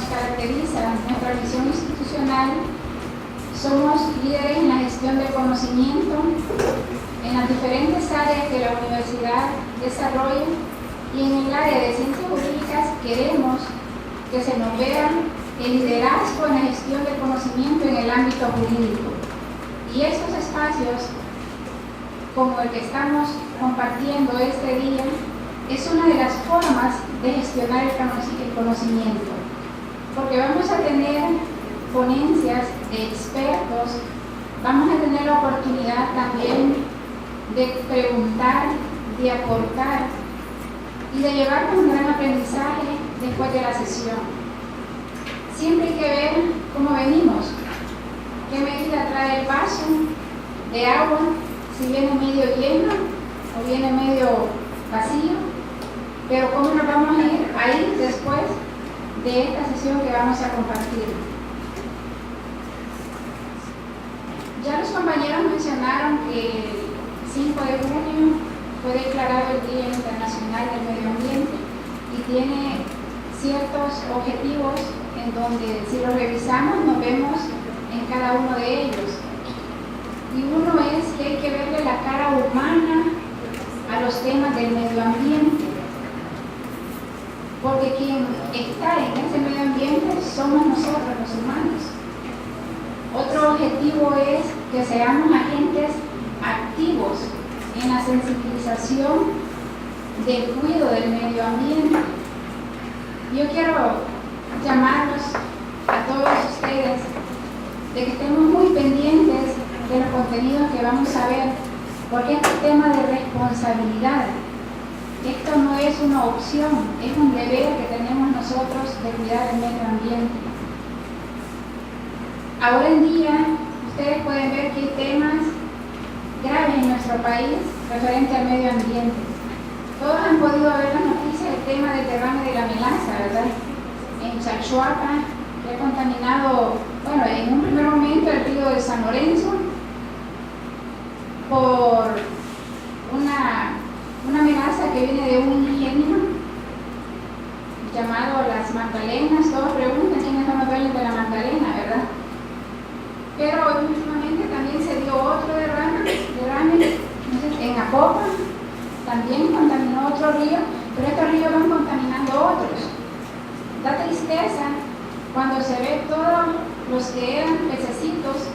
caracteriza nuestra misión institucional, somos líderes en la gestión del conocimiento en las diferentes áreas que la universidad desarrolla, y en el área de ciencias jurídicas queremos que se nos vea el liderazgo en la gestión del conocimiento en el ámbito jurídico. Y estos espacios, como el que estamos compartiendo este día, es una de las formas de gestionar el conocimiento, porque vamos a tener ponencias de expertos, vamos a tener la oportunidad también de preguntar, de aportar y de llevarnos un gran aprendizaje después de la sesión. Siempre hay que ver cómo venimos, qué medida trae el vaso de agua, si viene medio lleno o viene medio vacío, pero cómo nos vamos a ir después de esta sesión que vamos a compartir. Ya los compañeros mencionaron que el 5 de junio fue declarado el Día Internacional del Medio Ambiente y tiene ciertos objetivos en donde, si los revisamos, nos vemos en cada uno de ellos. Y uno es que hay que verle la cara humana a los temas del medio ambiente, porque quien está en ese medio ambiente somos nosotros, los humanos. Otro objetivo es que seamos agentes activos en la sensibilización del cuidado del medio ambiente. Yo quiero llamarlos a todos ustedes de que estemos muy pendientes de los contenidos que vamos a ver, porque este tema de responsabilidad, esto no es una opción, es un deber que tenemos nosotros de cuidar el medio ambiente. Ahora en día, ustedes pueden ver que hay temas graves en nuestro país referente al medio ambiente. Todos han podido ver las noticias del tema del derrame de la melaza, ¿verdad? En Chalchuapa, que ha contaminado, bueno, en un primer momento el río de San Lorenzo por una amenaza que viene de un ingenio llamado Las Magdalenas. Todos preguntan quiénes son los dueños de la Magdalena, ¿verdad? Pero últimamente también se dio otro derrame en Apopa, también contaminó otro río, pero estos ríos van contaminando otros. Da tristeza cuando se ve todos los que eran pececitos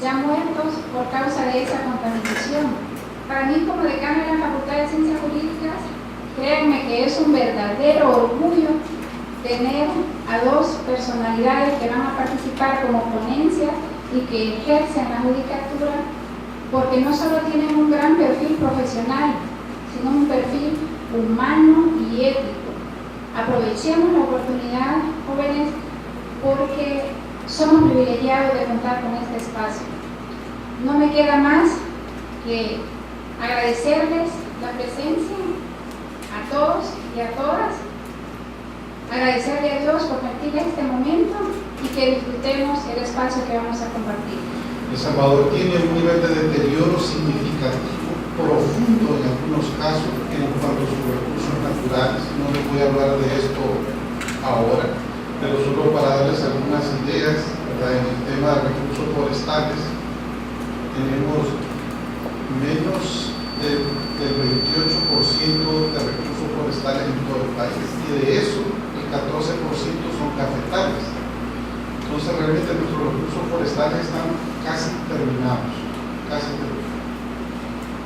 ya muertos por causa de esa contaminación. Para mí, como decana de la Facultad de Ciencias Jurídicas, créanme que es un verdadero orgullo tener a dos personalidades que van a participar como ponencia y que ejercen la judicatura, porque no solo tienen un gran perfil profesional, sino un perfil humano y ético. Aprovechemos la oportunidad, jóvenes, porque somos privilegiados de contar con este espacio. No me queda más que agradecerles la presencia a todos y a todas, agradecerle a Dios por permitir este momento y que disfrutemos el espacio que vamos a compartir. El Salvador tiene un nivel de deterioro significativo, profundo en algunos casos en cuanto a sus recursos naturales. No les voy a hablar de esto ahora, pero solo para darles algunas ideas, ¿verdad? En el tema de recursos forestales tenemos menos del 28% de recursos forestales en todo el país, y de eso el 14% son cafetales. Entonces realmente nuestros recursos forestales están casi terminados,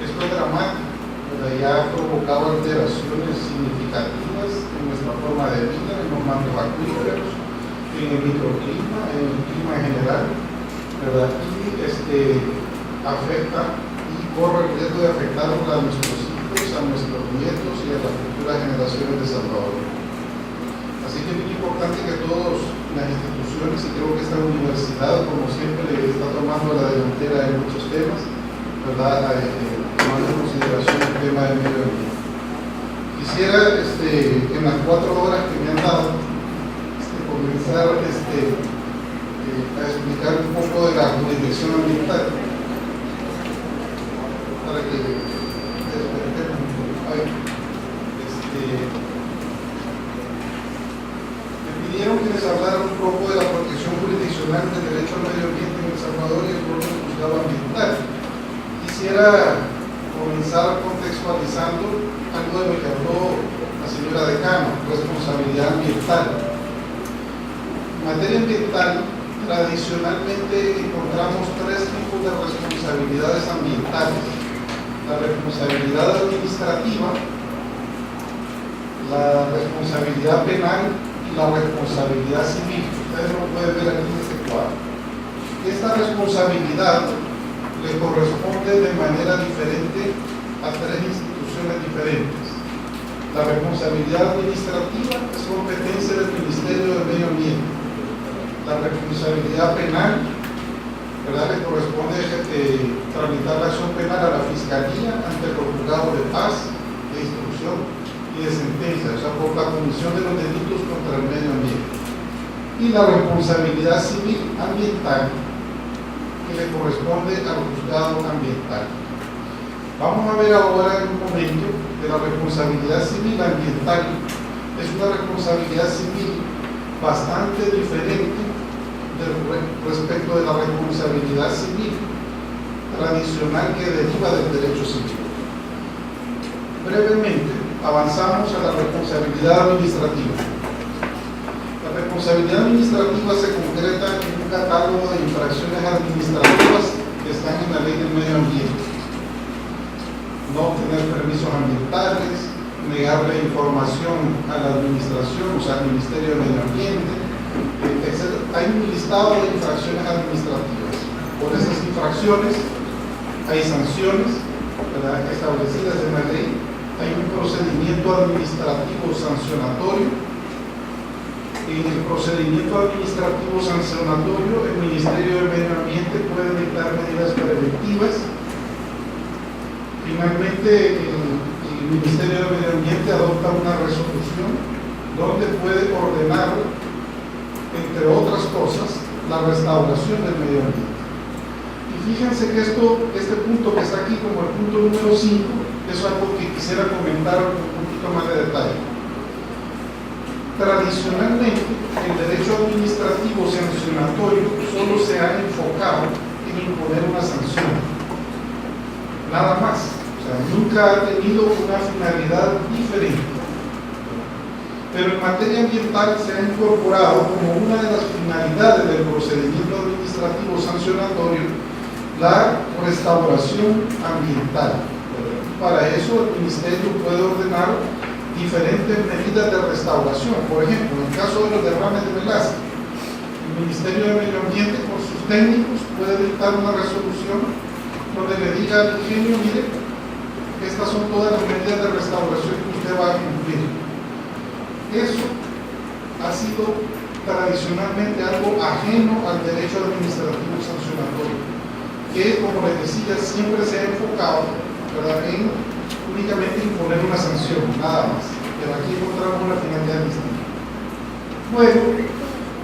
Esto es dramático, ¿verdad? Ya ha provocado alteraciones significativas en nuestra forma de vida, en los mantos acuíferos, en el microclima, en el clima en general, ¿verdad? Y afecta y corre el riesgo de afectar a nuestros hijos, a nuestros nietos y a las futuras generaciones de Salvador. Así que es muy importante que todas las instituciones, y creo que esta universidad, como siempre, está tomando la delantera en muchos temas, ¿verdad? Tomando en consideración el tema del medio ambiente. Quisiera, en las 4 horas que me han dado, comenzar a explicar un poco de la jurisdicción ambiental, para que despertemos un poco. Me pidieron que les quisiera comenzar contextualizando algo de lo que habló la señora decano, responsabilidad ambiental. En materia ambiental, tradicionalmente encontramos tres tipos de responsabilidades ambientales: la responsabilidad administrativa, la responsabilidad penal y la responsabilidad civil. Ustedes lo pueden ver aquí en este cuadro. Esta responsabilidad le corresponde de manera diferente a tres instituciones diferentes. La responsabilidad administrativa es competencia del Ministerio de Medio Ambiente. La responsabilidad penal, ¿verdad?, le corresponde tramitar la acción penal a la Fiscalía ante los juzgados de paz, de instrucción y de sentencia, o sea, por la comisión de los delitos contra el medio ambiente. Y la responsabilidad civil ambiental, que le corresponde al juzgado ambiental. Vamos a ver ahora en un momento que la responsabilidad civil ambiental es una responsabilidad civil bastante diferente respecto de la responsabilidad civil tradicional que deriva del derecho civil. Brevemente, avanzamos a la responsabilidad administrativa. La responsabilidad administrativa se concreta en un catálogo de infracciones administrativas que están en la Ley del Medio Ambiente: no obtener permisos ambientales, negarle información a la administración, o sea, al Ministerio de Medio Ambiente, etc. Hay un listado de infracciones administrativas. Por esas infracciones hay sanciones, ¿verdad?, establecidas en la ley. Hay un procedimiento administrativo sancionatorio. En el procedimiento administrativo sancionatorio, el Ministerio de Medio Ambiente puede dictar medidas preventivas. Finalmente, el Ministerio de Medio Ambiente adopta una resolución donde puede ordenar, entre otras cosas, la restauración del medio ambiente. Y fíjense que este punto que está aquí como el punto número 5 es algo que quisiera comentar con un poquito más de detalle. Tradicionalmente, el derecho administrativo sancionatorio solo se ha enfocado en imponer una sanción, nada más. O sea, nunca ha tenido una finalidad diferente. Pero en materia ambiental se ha incorporado como una de las finalidades del procedimiento administrativo sancionatorio la restauración ambiental. Para eso el Ministerio puede ordenar diferentes medidas de restauración. Por ejemplo, en el caso de los derrames de Velázquez, el Ministerio de Medio Ambiente con sus técnicos puede dictar una resolución donde le diga al ingenio: mire, estas son todas las medidas de restauración que usted va a cumplir. Eso ha sido tradicionalmente algo ajeno al derecho administrativo sancionatorio, que, como les decía, siempre se ha enfocado, ¿verdad?, en únicamente imponer una sanción, nada más. Pero aquí encontramos una finalidad distinta. Bueno,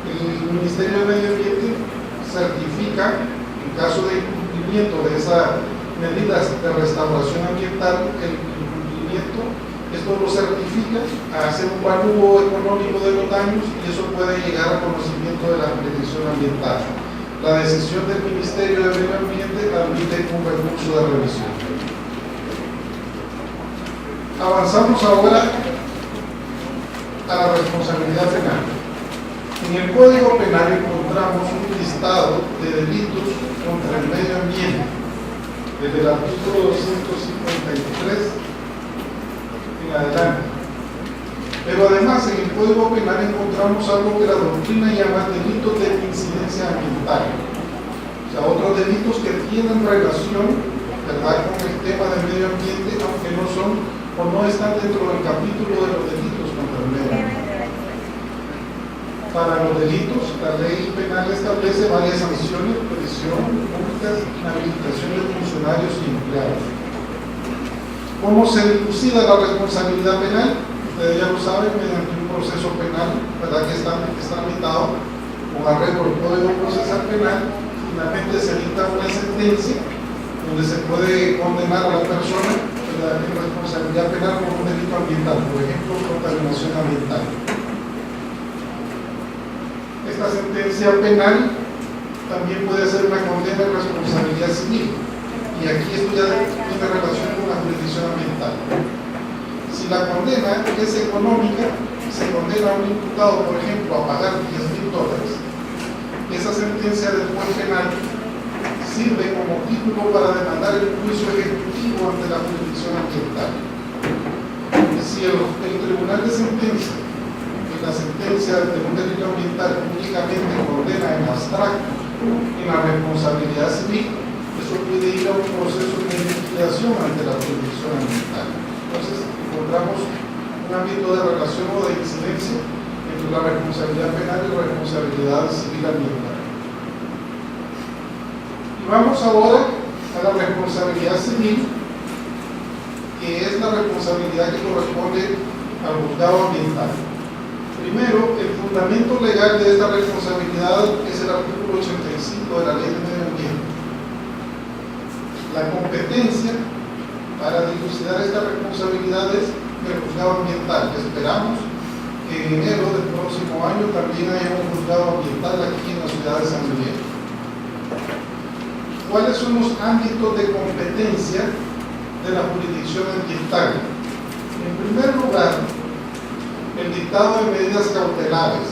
el Ministerio de Medio Ambiente certifica, en caso de incumplimiento de esas medidas de restauración ambiental, el incumplimiento, esto lo certifica, hace un valúo económico de los daños y eso puede llegar al conocimiento de la jurisdicción ambiental. La decisión del Ministerio de Medio Ambiente admite un recurso de revisión. Avanzamos ahora a la responsabilidad penal. En el Código Penal encontramos un listado de delitos contra el medio ambiente, desde el artículo 253 en adelante. Pero además en el Código Penal encontramos algo que la doctrina llama delitos de incidencia ambiental. O sea, otros delitos que tienen relación, ¿verdad?, con el tema del medio ambiente, aunque no son o no están dentro del capítulo de los delitos contra el medio ambiente. Para los delitos, la ley penal establece varias sanciones: prisión, multas, inhabilitación de funcionarios y empleados. ¿Cómo se dilucida la responsabilidad penal? Ustedes ya lo saben, mediante un proceso penal, ¿verdad?, que está tramitado con arreglo al Código Procesal Penal. Finalmente se dicta una sentencia donde se puede condenar a la persona, ¿verdad?, en responsabilidad penal por un delito ambiental, por ejemplo, contaminación ambiental. Esta sentencia penal también puede ser una condena de responsabilidad civil. Y Y aquí esto ya tiene relación con la jurisdicción ambiental. Si la condena es económica, se condena a un imputado, por ejemplo, a pagar $10,000, esa sentencia del juez penal sirve como título para demandar el juicio ejecutivo ante la jurisdicción ambiental. Si el tribunal de sentencia, en la sentencia de un delito ambiental, únicamente condena en abstracto en la responsabilidad civil, eso puede ir a un proceso de investigación ante la jurisdicción ambiental. Entonces, encontramos un ámbito de relación o de incidencia entre la responsabilidad penal y la responsabilidad civil ambiental. Y vamos ahora a la responsabilidad civil, que es la responsabilidad que corresponde al juzgado ambiental. Primero, el fundamento legal de esta responsabilidad es el artículo 85 de la Ley de Medio Ambiente. La competencia para dilucidar esta responsabilidad es el juzgado ambiental. Esperamos que en enero del próximo año también haya un juzgado ambiental aquí en la ciudad de San Miguel. ¿Cuáles son los ámbitos de competencia de la jurisdicción ambiental? En primer lugar, el dictado de medidas cautelares,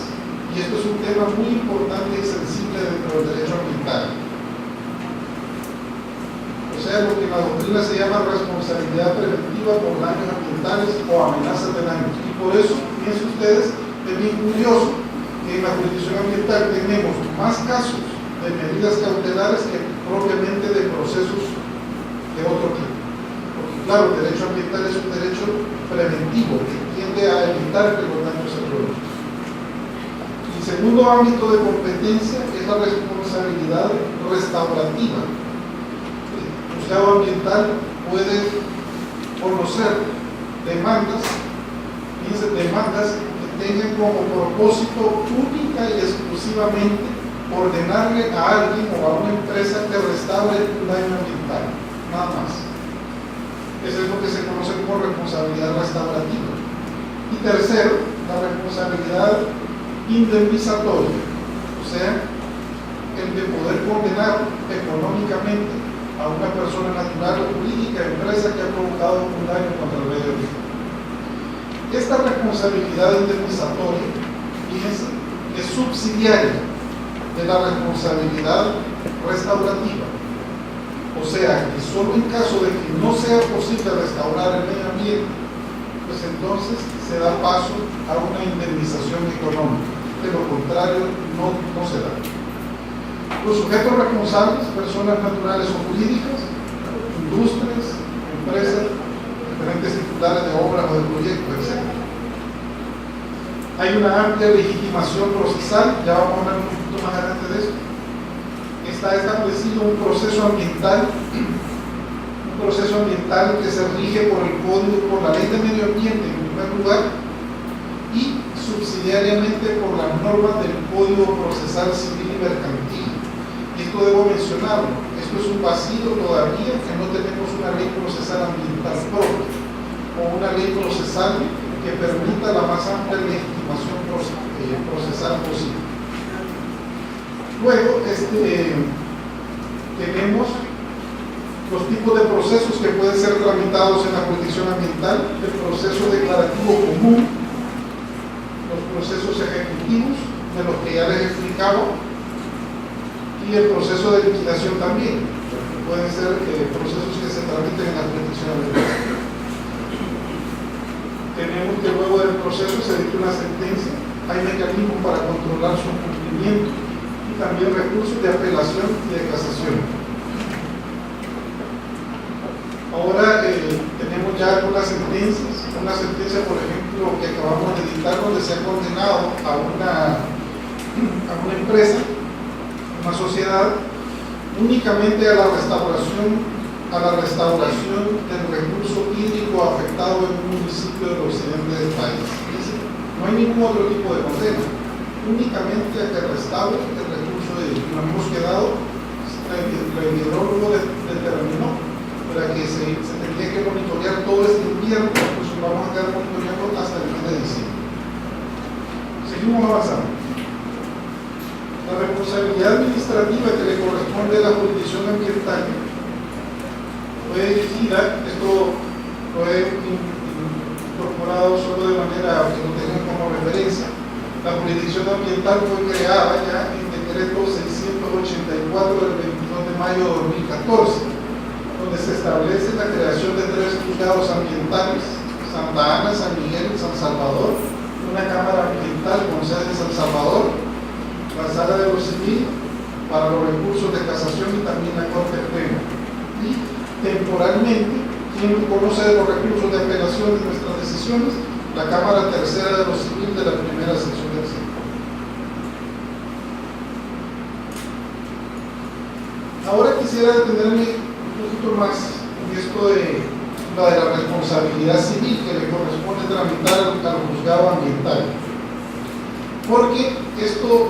y esto es un tema muy importante y sensible dentro del derecho ambiental. O sea, lo que en la doctrina se llama responsabilidad preventiva por daños ambientales o amenazas de daños. Y por eso, piensen ustedes, es bien curioso que en la jurisdicción ambiental tenemos más casos de medidas cautelares que propiamente de procesos de otro tipo. Porque claro, el derecho ambiental es un derecho preventivo que tiende a evitar que los daños se produzcan. El segundo ámbito de competencia es la responsabilidad restaurativa. El juzgado ambiental puede conocer demandas que tengan como propósito única y exclusivamente ordenarle a alguien o a una empresa que restaure un daño ambiental, nada más. Eso es lo que se conoce como responsabilidad restaurativa. Y tercero, la responsabilidad indemnizatoria, o sea, el de poder condenar económicamente a una persona natural o jurídica, empresa que ha provocado un daño contra el medio ambiente. Esta responsabilidad indemnizatoria, fíjense, es subsidiaria de la responsabilidad restaurativa. O sea, que solo en caso de que no sea posible restaurar el medio ambiente, pues entonces se da paso a una indemnización económica. De lo contrario, no se da. Los sujetos responsables, personas naturales o jurídicas, industrias, empresas, diferentes titulares de obras o de proyectos, etc. Hay una amplia legitimación procesal, ya vamos a hablar un poquito más adelante de eso. Está establecido un proceso ambiental que se rige por el código, por la ley de medio ambiente en primer lugar, y subsidiariamente por las normas del Código Procesal Civil y Mercantil. Y esto debo mencionarlo, esto es un vacío todavía, que no tenemos una ley procesal ambiental propia o una ley procesal que permita la más amplia legitimación procesal posible. Luego, tenemos los tipos de procesos que pueden ser tramitados en la jurisdicción ambiental: el proceso declarativo común, los procesos ejecutivos, de los que ya les explicaba, y el proceso de liquidación también, que pueden ser procesos que se tramiten en la jurisdicción ambiental. Tenemos que luego del proceso se dicta una sentencia, hay mecanismos para controlar su cumplimiento, también recursos de apelación y de casación. Ahora tenemos ya algunas sentencias, una sentencia por ejemplo que acabamos de dictar donde se ha condenado a una empresa, una sociedad, únicamente a la restauración del recurso hídrico afectado en un municipio del occidente del país. No hay ningún otro tipo de condena, únicamente a que restaure el recurso hídrico. Nos hemos quedado, el hidrólogo determinó para que se tenía que monitorear todo este invierno, pues vamos a quedar monitoreando hasta el mes de diciembre. Seguimos avanzando. La responsabilidad administrativa que le corresponde a la jurisdicción ambiental fue dirigida, esto lo he incorporado solo de manera que lo tengan como referencia. La jurisdicción ambiental fue creada ya en decreto 684 del 22 de mayo de 2014, donde se establece la creación de 3 juzgados ambientales: Santa Ana, San Miguel y San Salvador, una cámara ambiental con sede en San Salvador, la sala de lo civil para los recursos de casación y también la Corte Plena. Y temporalmente, quien conoce de los recursos de apelación de nuestras decisiones, la Cámara Tercera de lo Civil de la primera sección del centro. Ahora quisiera detenerme un poquito más en esto de la responsabilidad civil que le corresponde tramitar al juzgado ambiental, porque esto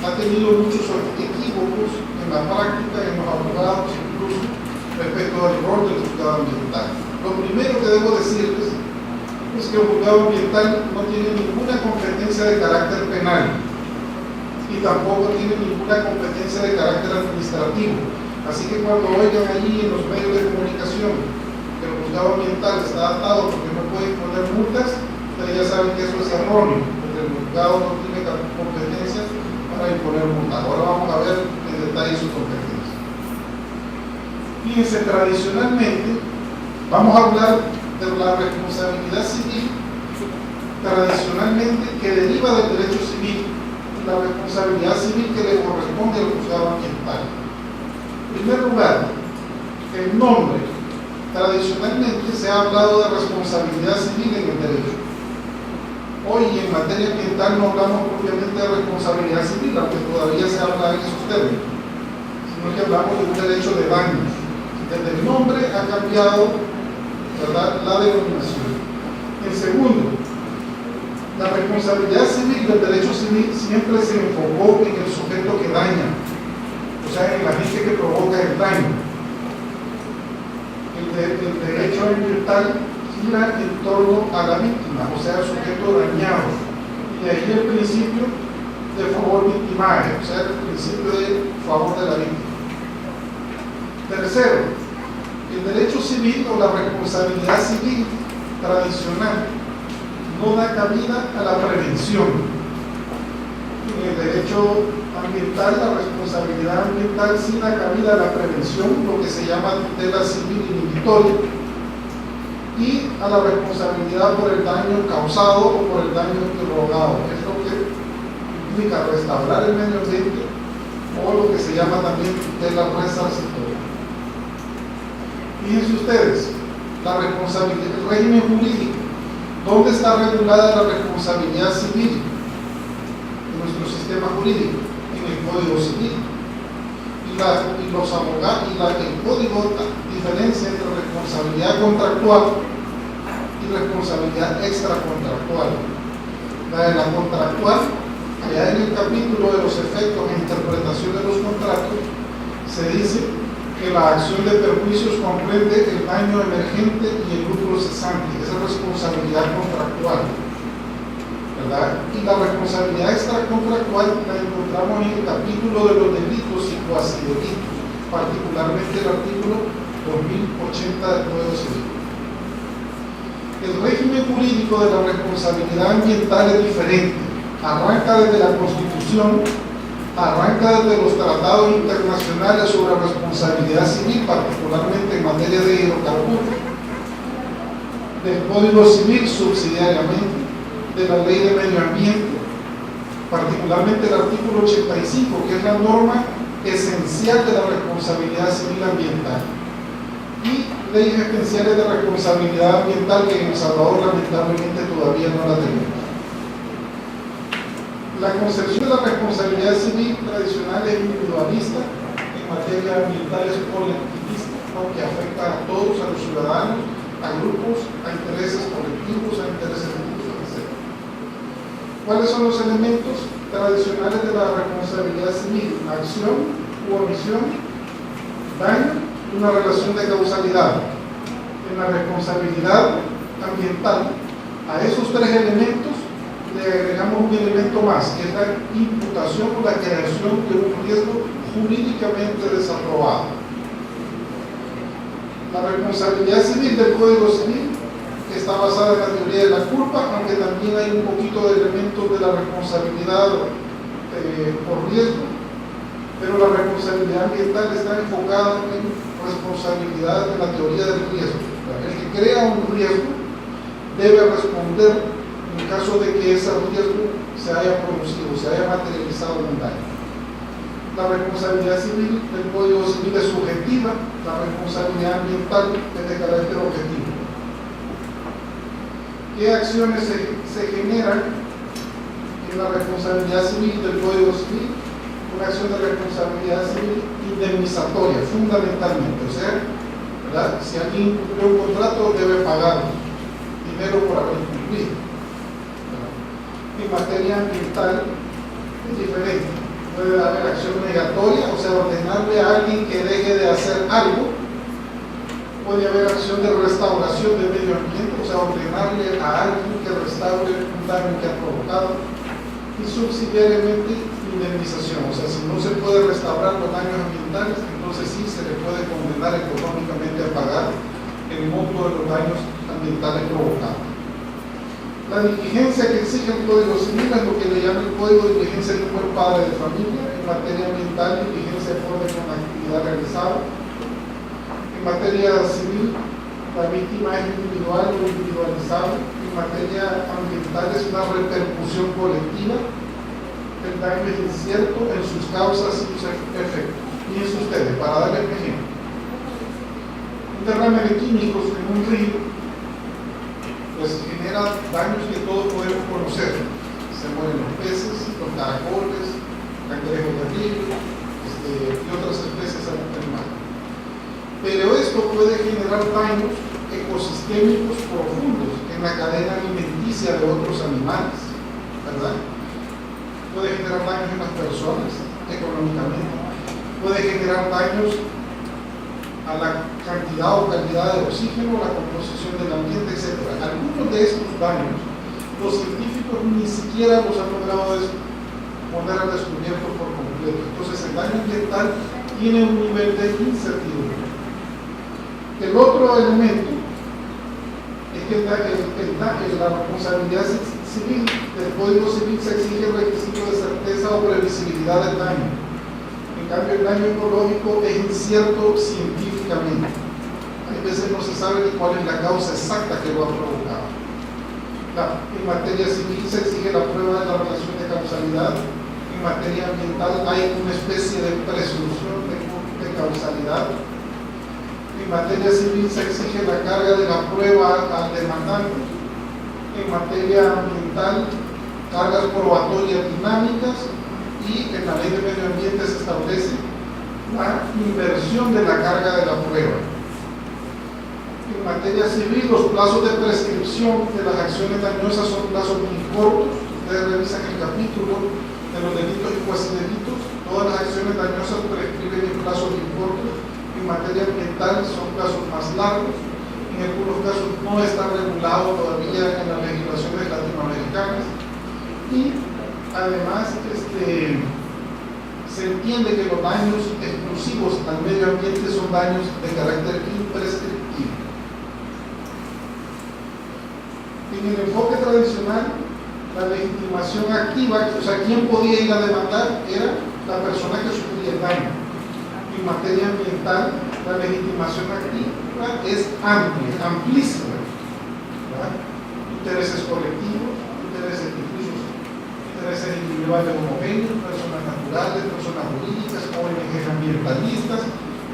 ha tenido muchos equívocos en la práctica, en los abogados incluso, respecto al rol del juzgado ambiental. Lo primero que debo decirles es que el juzgado ambiental no tiene ninguna competencia de carácter penal y tampoco tiene ninguna competencia de carácter administrativo. Así que cuando oigan allí en los medios de comunicación que el juzgado ambiental está atado porque no puede imponer multas, ustedes ya saben que eso es erróneo, porque el juzgado no tiene competencia para imponer multas. Ahora vamos a ver en detalle su competencia. Fíjense, tradicionalmente, vamos a hablar de la responsabilidad civil, tradicionalmente que deriva del derecho civil, la responsabilidad civil que le corresponde al juzgado ambiental. En primer lugar, el nombre. Tradicionalmente se ha hablado de responsabilidad civil en el derecho. Hoy en materia ambiental no hablamos propiamente de responsabilidad civil, aunque todavía se habla en esos términos, sino que hablamos de un derecho de daños. Desde el nombre ha cambiado, ¿verdad?, la denominación. En segundo, la responsabilidad civil del derecho civil siempre se enfocó en el sujeto que daña, o sea, en la gente que provoca el daño. El derecho ambiental gira en torno a la víctima, o sea, el sujeto dañado. Y de ahí el principio de favor victimario, o sea, el principio de favor de la víctima. Tercero, el derecho civil o la responsabilidad civil tradicional no da cabida a la prevención. En el derecho ambiental, la responsabilidad ambiental sí da cabida a la prevención, lo que se llama tutela civil inhibitoria, y a la responsabilidad por el daño causado o por el daño irrogado. Es lo que implica restaurar el medio ambiente, o lo que se llama también tutela resarcitoria. Fíjense ustedes, la responsabilidad, el régimen jurídico, ¿dónde está regulada la responsabilidad civil en nuestro sistema jurídico? En el Código Civil. Los abogados, el Código diferencia entre responsabilidad contractual y responsabilidad extracontractual. La de la contractual, allá en el capítulo de los efectos e interpretación de los contratos, se dice que la acción de perjuicios comprende el daño emergente y el lucro cesante. Esa es responsabilidad contractual, ¿verdad? Y la responsabilidad extracontractual la encontramos en el capítulo de los delitos y cuasi delitos, particularmente el artículo 2080 del Código Civil. El régimen jurídico de la responsabilidad ambiental es diferente. Arranca desde la Constitución, arranca desde los tratados internacionales sobre responsabilidad civil, particularmente en materia de hidrocarburos, del Código Civil subsidiariamente, de la Ley de Medio Ambiente, particularmente el artículo 85, que es la norma esencial de la responsabilidad civil ambiental, y leyes especiales de responsabilidad ambiental que en El Salvador lamentablemente todavía no la tenemos. La concepción de la responsabilidad civil tradicional es individualista, en materia ambiental es colectivista, aunque afecta a todos, a los ciudadanos, a grupos, a intereses colectivos, a intereses públicos, etc. ¿Cuáles son los elementos tradicionales de la responsabilidad civil? Acción u omisión, daño, una relación de causalidad. En la responsabilidad ambiental, a esos 3 elementos le agregamos un elemento más, que es la imputación o la creación de un riesgo jurídicamente desaprobado. La responsabilidad civil del Código Civil está basada en la teoría de la culpa, aunque también hay un poquito de elementos de la responsabilidad por riesgo, pero la responsabilidad ambiental está enfocada en responsabilidad de la teoría del riesgo. El que crea un riesgo debe responder en caso de que ese riesgo se haya producido, se haya materializado en un daño. La responsabilidad civil del Código Civil es subjetiva, la responsabilidad ambiental es de carácter objetivo. ¿Qué acciones se generan en la responsabilidad civil del Código Civil? Una acción de responsabilidad civil indemnizatoria, fundamentalmente. O sea, ¿verdad? Si alguien incumplió un contrato, debe pagar dinero por haber incumplido. En materia ambiental es diferente. Puede haber acción negatoria, o sea, ordenarle a alguien que deje de hacer algo. Puede haber acción de restauración del medio ambiente, o sea, ordenarle a alguien que restaure un daño que ha provocado. Y subsidiariamente, indemnización, o sea, si no se puede restaurar los daños ambientales, entonces sí se le puede condenar económicamente a pagar el monto de los daños ambientales provocados. La diligencia que exige el Código Civil es lo que le llama el Código de Diligencia de un buen padre de familia. En materia ambiental, diligencia acorde con la actividad realizada. En materia civil, la víctima es individual o individualizable. En materia ambiental es una repercusión colectiva. El daño es incierto en sus causas y sus efectos. Piensen ustedes, para darles un ejemplo. Un derrame de químicos en un río, pues genera daños que todos podemos conocer. Se mueren los peces, los caracoles, cangrejos de río y otras especies animales. Pero esto puede generar daños ecosistémicos profundos en la cadena alimenticia de otros animales, ¿verdad? Puede generar daños en las personas, económicamente. Puede generar daños a la cantidad o calidad de oxígeno, la composición del ambiente, etc. Algunos de estos daños, los científicos ni siquiera los han logrado poner al descubierto por completo. Entonces, el daño ambiental tiene un nivel de incertidumbre. El otro elemento es que la responsabilidad civil del Código Civil se exige el requisito de certeza o previsibilidad del daño. En cambio, el daño ecológico es incierto científicamente. Hay veces no se sabe ni cuál es la causa exacta que lo ha provocado. En materia civil se exige la prueba de la relación de causalidad. En materia ambiental hay una especie de presunción de causalidad. En materia civil se exige la carga de la prueba al demandante. En materia ambiental, cargas probatorias dinámicas, y en la ley de medio ambiente se establece la inversión de la carga de la prueba. En materia civil, los plazos de prescripción de las acciones dañosas son plazos muy cortos. Ustedes revisan el capítulo de los delitos y cuasi delitos. Todas las acciones dañosas prescriben en plazos muy cortos. En materia ambiental son plazos más largos. En algunos casos no está regulado todavía en las legislaciones latinoamericanas. Y además se entiende que los daños exclusivos al medio ambiente son daños de carácter imprescriptible. En el enfoque tradicional, la legitimación activa, o sea, quien podía ir a demandar era la persona que sufría el daño. En materia ambiental, la legitimación activa es amplia, amplísima, ¿verdad? Intereses colectivos, intereses difusos, intereses individuales homogéneos, personas naturales, personas jurídicas, ONG ambientalistas,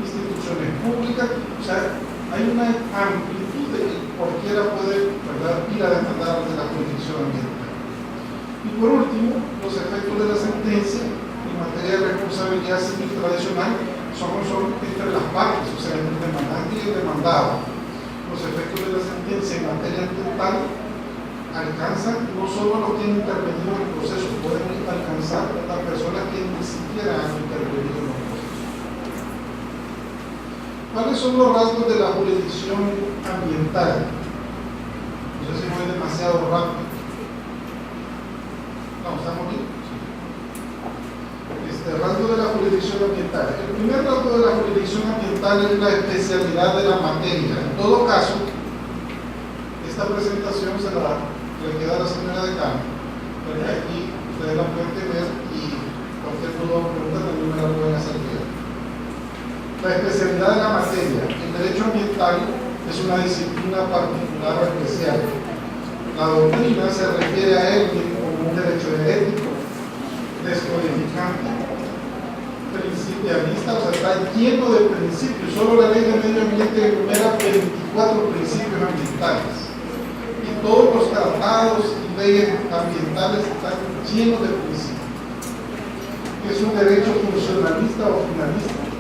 instituciones públicas. O sea, hay una amplitud de que cualquiera puede, ¿verdad?, ir a demandar de la jurisdicción ambiental. Y por último, los efectos de la sentencia en materia de responsabilidad civil tradicional son entre las partes, o sea, entre el demandante y el demandado. Los efectos de la sentencia en materia ambiental alcanzan no solo a los que han intervenido en el proceso, pueden alcanzar a las personas que ni siquiera han intervenido en el proceso. ¿Cuáles son los rasgos de la jurisdicción ambiental? No sé si voy demasiado rápido. No, ¿estamos bien? Sí. Rasgo de la jurisdicción ambiental. El primer rasgo de la jurisdicción ambiental es la especialidad de la materia. En todo caso, esta presentación se la queda a la señora decana, porque aquí ustedes la pueden tener y cualquier duda o pregunta también me la pueden hacer llegar. La especialidad de la materia. El derecho ambiental es una disciplina particular o especial. La doctrina se refiere a él como un derecho ético, descodificante, principialista, o sea, está lleno de principios. Solo la ley de medio ambiente enumera 24 principios ambientales. Y todos los tratados y leyes ambientales están llenos de principios. Es un derecho funcionalista o finalista.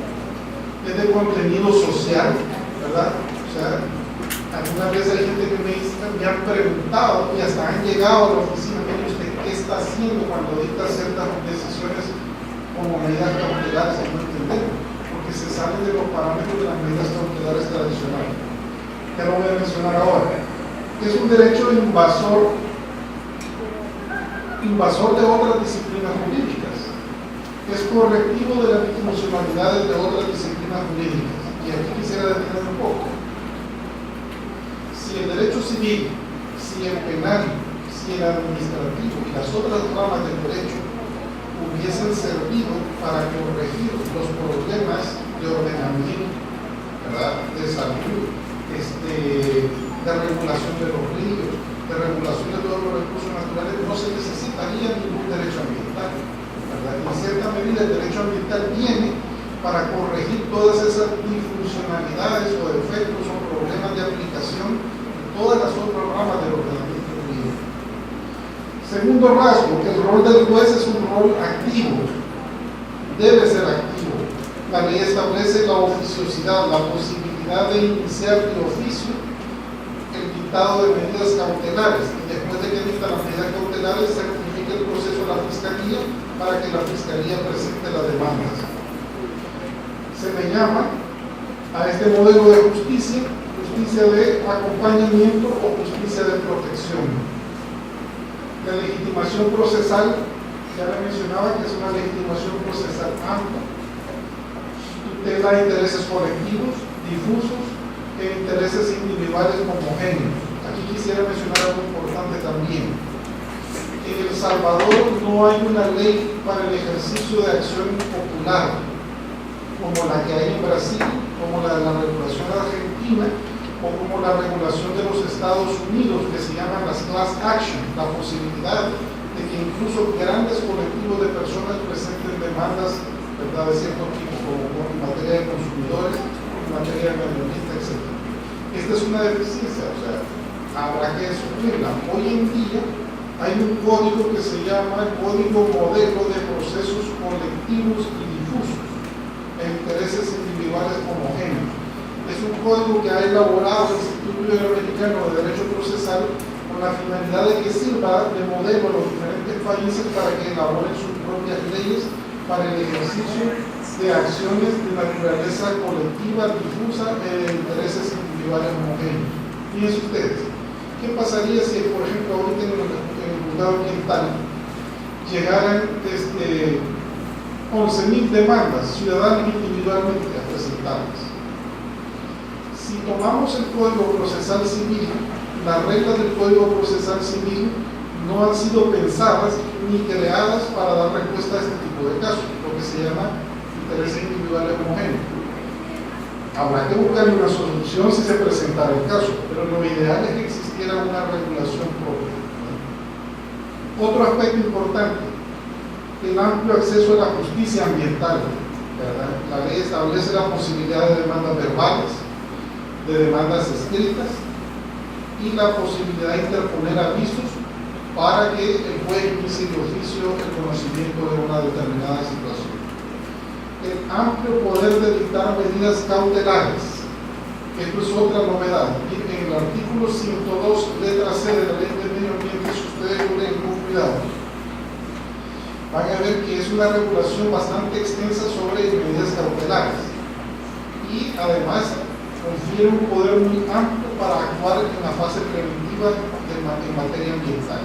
Es de contenido social, ¿verdad? O sea, algunas veces hay gente que me han preguntado y hasta han llegado a la oficina, mire usted, ¿qué está haciendo cuando dicta ciertas decisiones como medidas cautelares? No entendemos, porque se salen de los parámetros de las medidas cautelares tradicionales. Ya lo voy a mencionar ahora. Es un derecho invasor de otras disciplinas jurídicas. Es correctivo de las disfuncionalidades de otras disciplinas jurídicas. Y aquí quisiera detener un poco. Si el derecho civil, si el penal, si el administrativo y las otras ramas del derecho hubiesen servido para corregir los problemas de ordenamiento, ¿verdad?, de salud, de regulación de los ríos, de regulación de todos los recursos naturales, no se necesitaría ningún derecho ambiental, ¿verdad? En cierta medida el derecho ambiental viene para corregir todas esas disfuncionalidades o defectos o problemas de aplicación de todas las otras ramas del ordenamiento jurídico. Segundo rasgo, el rol del juez es un rol activo, debe ser activo. La ley establece la oficiosidad, la posibilidad de iniciar de oficio el dictado de medidas cautelares, y después de que dicta las medidas cautelares certifica el proceso a la Fiscalía para que la Fiscalía presente las demandas. Se le llama a este modelo de justicia de acompañamiento o justicia de protección. La legitimación procesal, ya le mencionaba que es una legitimación procesal amplia, tutela intereses colectivos, difusos e intereses individuales homogéneos. Aquí quisiera mencionar algo importante también. En El Salvador no hay una ley para el ejercicio de acción popular como la que hay en Brasil, como la de la regulación argentina o como la regulación de los Estados Unidos, que se llaman las class action, la posibilidad de que incluso grandes colectivos de personas presenten demandas, ¿verdad?, de cierto tipo, como en materia de consumidores, en materia de medio ambiente, etc. Esta es una deficiencia, o sea, habrá que suplirla. Hoy en día hay un código que se llama el Código Modelo de Procesos Colectivos y Difusos e Intereses Individuales Homogéneos. Es un código que ha elaborado el Instituto Iberoamericano de Derecho Procesal con la finalidad de que sirva de modelo a los diferentes países para que elaboren sus propias leyes para el ejercicio de acciones de naturaleza colectiva, difusa e de intereses individuales homogéneos. Fíjense ustedes, ¿qué pasaría si, por ejemplo, ahorita en el juzgado ambiental llegaran 11.000 demandas ciudadanas individualmente a presentarlas? Si tomamos el Código Procesal Civil, las reglas del Código Procesal Civil no han sido pensadas ni creadas para dar respuesta a este tipo de casos, lo que se llama intereses individuales homogéneos. Habrá que buscar una solución si se presentara el caso, pero lo ideal es que existiera una regulación propia. Otro aspecto importante, el amplio acceso a la justicia ambiental, ¿verdad? La ley establece la posibilidad de demandas verbales, de demandas escritas y la posibilidad de interponer avisos para que el juez inicie de oficio el conocimiento de una determinada situación. El amplio poder de dictar medidas cautelares, esto es otra novedad. En el artículo 102, letra C de la Ley de Medio Ambiente, si ustedes lo leen con cuidado, van a ver que es una regulación bastante extensa sobre medidas cautelares y además confiere un poder muy amplio para actuar en la fase preventiva en materia ambiental.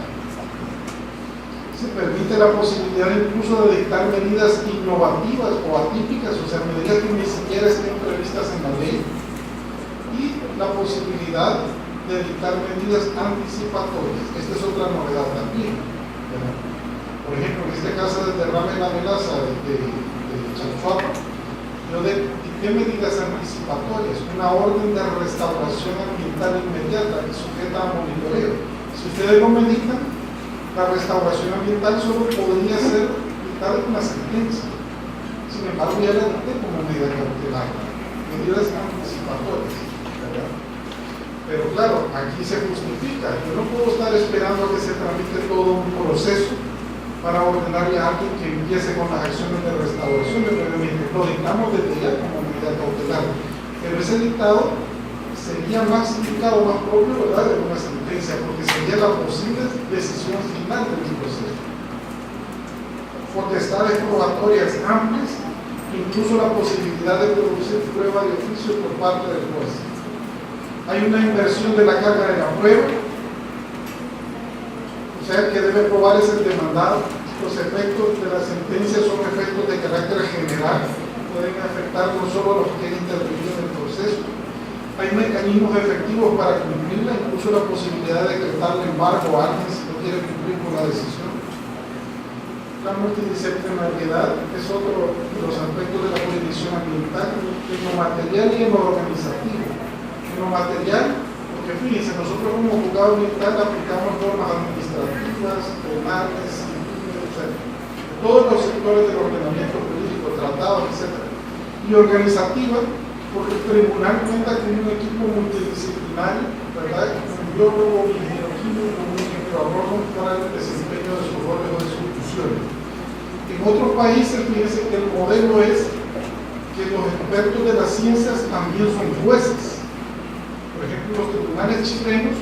Se permite la posibilidad incluso de dictar medidas innovativas o atípicas, o sea, medidas que ni siquiera estén previstas en la ley, y la posibilidad de dictar medidas anticipatorias. Esta es otra novedad también, ¿verdad? Por ejemplo, en este caso del derrame en la melaza de Chalchuapa, yo dicté medidas anticipatorias, una orden de restauración ambiental inmediata y sujeta a monitoreo. Si ustedes lo meditan, la restauración ambiental solo podría ser dictada con una sentencia. Sin embargo, ya la dicté como medida cautelar, medidas anticipatorias, ¿verdad? Pero claro, aquí se justifica. Yo no puedo estar esperando a que se tramite todo un proceso para ordenarle a alguien que empiece con las acciones de restauración del medio ambiente. Lo dictamos desde ya como medida cautelar. Pero ese dictado sería más indicado, más propio, ¿verdad?, de una sentencia, porque sería la posible decisión final del proceso. Potestades probatorias amplias, incluso la posibilidad de producir prueba de oficio por parte del juez. Hay una inversión de la carga de la prueba, o sea, que debe probar es el demandado. Los efectos de la sentencia son efectos de carácter general, pueden afectar no solo a los que han intervenido en el proceso. Hay mecanismos efectivos para cumplirla, incluso la posibilidad de decretarle embargo a alguien si no quiere cumplir con la decisión. La multidisciplinariedad es otro de los aspectos de la jurisdicción ambiental, en lo material y en lo organizativo. En lo material, porque fíjense, nosotros como juzgado ambiental aplicamos normas administrativas, penales, civiles, etc. Todos los sectores del ordenamiento jurídico, tratados, etc. Y organizativa, porque el tribunal cuenta con un equipo multidisciplinario, ¿verdad?, un biólogo, un ingeniero químico, un ingeniero agrónomo para el desempeño de sus roles o de sus funciones. En otros países, fíjense que el modelo es que los expertos de las ciencias también son jueces. Por ejemplo, los tribunales chilenos,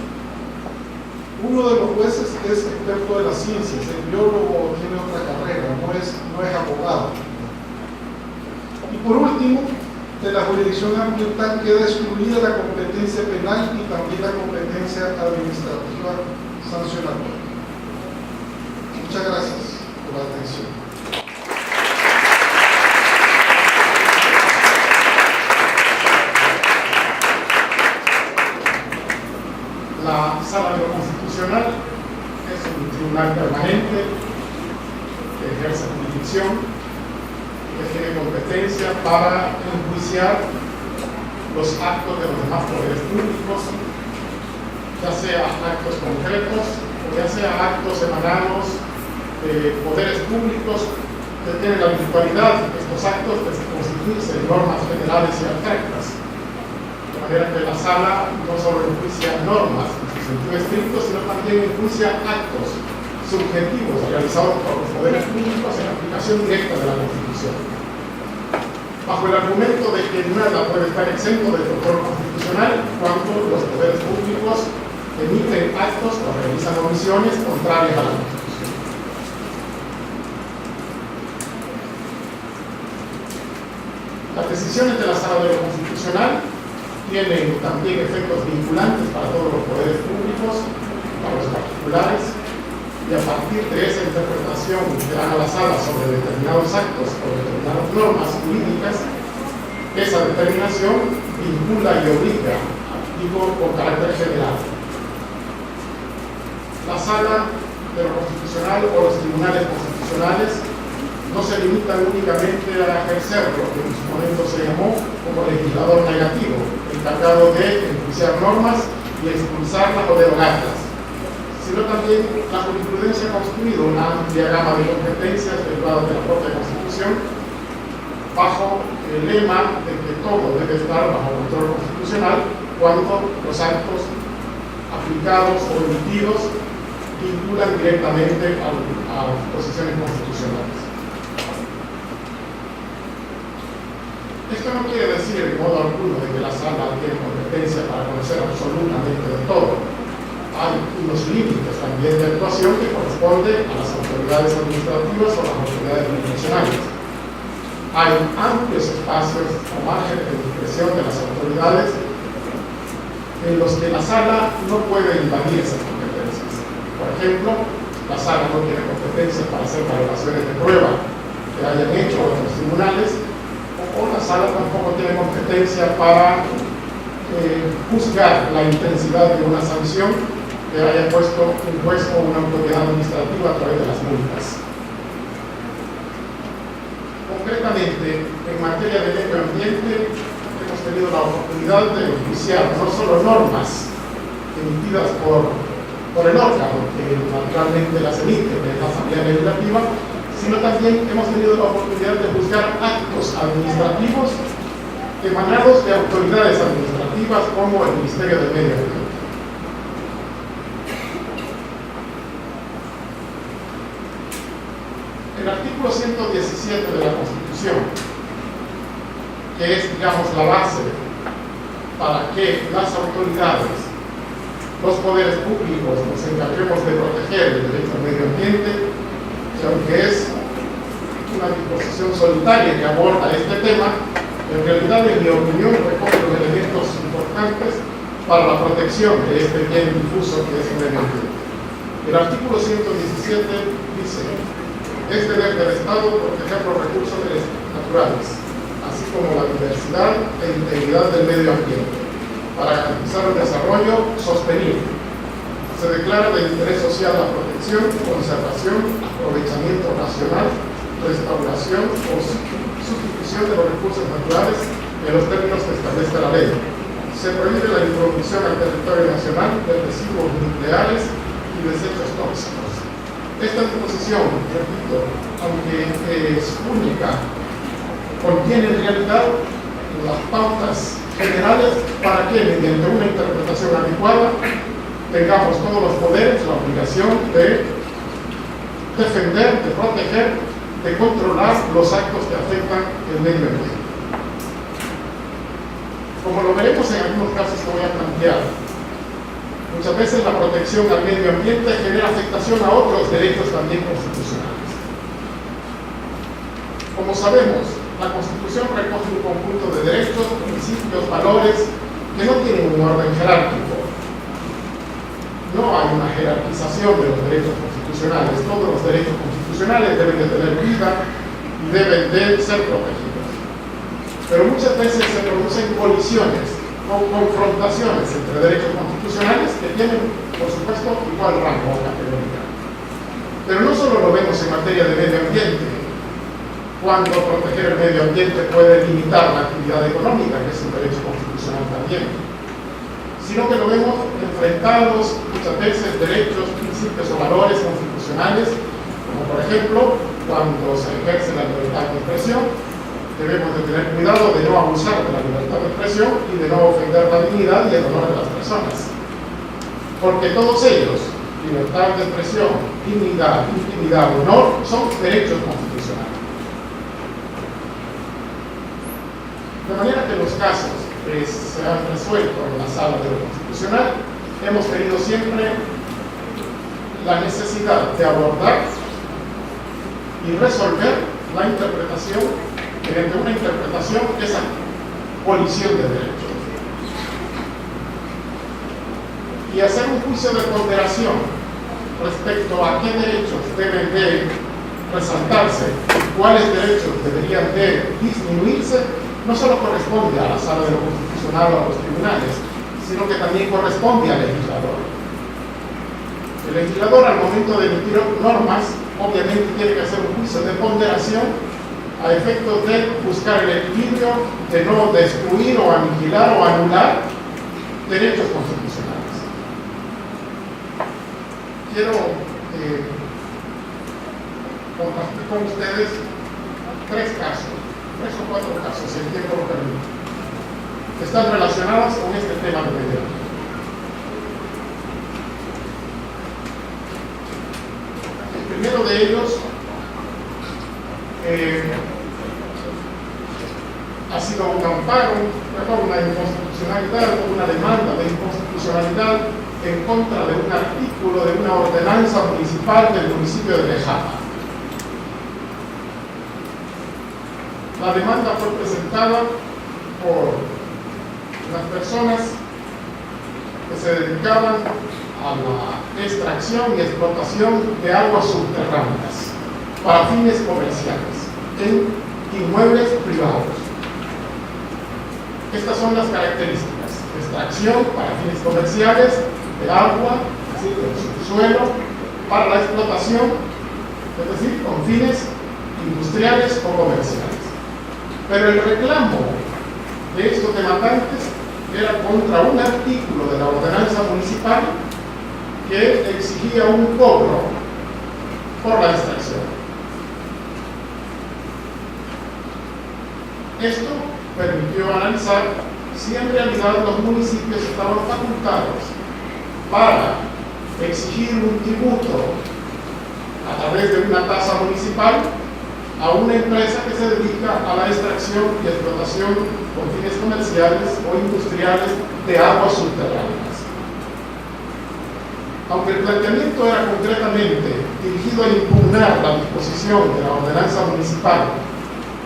uno de los jueces es experto de las ciencias, el biólogo tiene otra carrera, no es abogado. Y por último, de la jurisdicción ambiental queda excluida la competencia penal y también la competencia administrativa sancionatoria. Muchas gracias por la atención. La Sala de lo Constitucional es un tribunal permanente que ejerce jurisdicción, que tiene competencia para enjuiciar los actos de los demás poderes públicos, ya sea actos concretos o ya sea actos emanados de poderes públicos que tienen la virtualidad de estos actos de constituirse en normas generales y abstractas. De manera que la Sala no solo enjuicia normas en su sentido estricto, sino también enjuicia actos subjetivos realizados por los poderes públicos en aplicación directa de la Constitución, bajo el argumento de que nada puede estar exento del control constitucional cuando los poderes públicos emiten actos o realizan omisiones contrarias a la Constitución. Las decisiones de la Sala de lo Constitucional tienen también efectos vinculantes para todos los poderes públicos, para los particulares, y a partir de esa interpretación que dan a la Sala sobre determinados actos o determinadas normas jurídicas, esa determinación vincula y obliga, digo, con carácter general. La Sala de lo Constitucional o los tribunales constitucionales no se limitan únicamente a ejercer lo que en su momento se llamó como legislador negativo, encargado de enjuiciar normas y expulsarlas o derogarlas, sino también la jurisprudencia ha construido una amplia gama de competencias derivadas de la propia Constitución, bajo el lema de que todo debe estar bajo control constitucional cuando los actos aplicados o emitidos vinculan directamente a posiciones constitucionales. Esto no quiere decir de modo alguno de que la Sala tiene competencia para conocer absolutamente de todo. Hay unos límites también de actuación que corresponden a las autoridades administrativas o las autoridades jurisdiccionales. Hay amplios espacios o márgenes de discreción de las autoridades en los que la Sala no puede invadir esas competencias. Por ejemplo, la sala no tiene competencia para hacer valoraciones de prueba que hayan hecho los tribunales, o la sala tampoco tiene competencia para juzgar la intensidad de una sanción que haya puesto un juez o una autoridad administrativa a través de las multas. Concretamente, en materia de medio ambiente, hemos tenido la oportunidad de enjuiciar no solo normas emitidas por el órgano que naturalmente las emite, que es la Asamblea Legislativa, sino también hemos tenido la oportunidad de juzgar actos administrativos emanados de autoridades administrativas como el Ministerio del Medio Ambiente. El artículo 117 de la Constitución, que es, digamos, la base para que las autoridades, los poderes públicos, nos encarguemos de proteger el derecho al medio ambiente, que aunque es una disposición solitaria que aborda este tema, en realidad, en mi opinión, recoge los elementos importantes para la protección de este bien difuso que es el medio ambiente. El artículo 117 dice: es deber del Estado proteger los recursos naturales, así como la diversidad e integridad del medio ambiente, para garantizar el desarrollo sostenible. Se declara de interés social la protección, conservación, aprovechamiento racional, restauración o sustitución de los recursos naturales en los términos que establezca la ley. Se prohíbe la introducción al territorio nacional de residuos nucleares y desechos tóxicos. Esta disposición, repito, aunque es única, contiene en realidad las pautas generales para que, mediante una interpretación adecuada, tengamos todos los poderes la obligación de defender, de proteger, de controlar los actos que afectan el medio ambiente. Como lo veremos en algunos casos que voy a plantear, muchas veces la protección al medio ambiente genera afectación a otros derechos también constitucionales. Como sabemos, la Constitución recoge un conjunto de derechos, principios, valores que no tienen un orden jerárquico. No hay una jerarquización de los derechos constitucionales. Todos los derechos constitucionales deben de tener vida y deben de ser protegidos. Pero muchas veces se producen colisiones o confrontaciones entre derechos constitucionales que tienen, por supuesto, igual rango o categoría. Pero no solo lo vemos en materia de medio ambiente, cuando proteger el medio ambiente puede limitar la actividad económica, que es un derecho constitucional también, sino que lo vemos enfrentados muchas veces derechos, principios o valores constitucionales, como por ejemplo, cuando se ejerce la libertad de expresión, debemos de tener cuidado de no abusar de la libertad de expresión y de no ofender la dignidad y el honor de las personas. Porque todos ellos, libertad de expresión, dignidad, intimidad, honor, son derechos constitucionales. De manera que los casos que se han resuelto en la sala de lo constitucional, hemos tenido siempre la necesidad de abordar y resolver la interpretación, mediante una interpretación, esa colisión de derechos. Y hacer un juicio de ponderación respecto a qué derechos deben de resaltarse y cuáles derechos deberían de disminuirse, no solo corresponde a la sala de lo constitucional o a los tribunales, sino que también corresponde al legislador. El legislador, al momento de emitir normas, obviamente tiene que hacer un juicio de ponderación a efectos de buscar el equilibrio, de no destruir o aniquilar o anular derechos constitucionales. Quiero compartir con ustedes tres o cuatro casos, si el tiempo lo permite, que están relacionados con este tema de medio ambiente. El primero de ellos ha sido un amparo, una inconstitucionalidad, una demanda de inconstitucionalidad en contra de un artículo de una ordenanza municipal del municipio de Lejapa. La demanda fue presentada por las personas que se dedicaban a la extracción y explotación de aguas subterráneas para fines comerciales en inmuebles privados. Estas son las características: extracción para fines comerciales de agua, es decir, del subsuelo, para la explotación, es decir, con fines industriales o comerciales. Pero el reclamo de estos demandantes era contra un artículo de la ordenanza municipal que exigía un cobro por la extracción. Esto permitió analizar si en realidad los municipios estaban facultados para exigir un tributo a través de una tasa municipal a una empresa que se dedica a la extracción y explotación con fines comerciales o industriales de aguas subterráneas. Aunque el planteamiento era concretamente dirigido a impugnar la disposición de la ordenanza municipal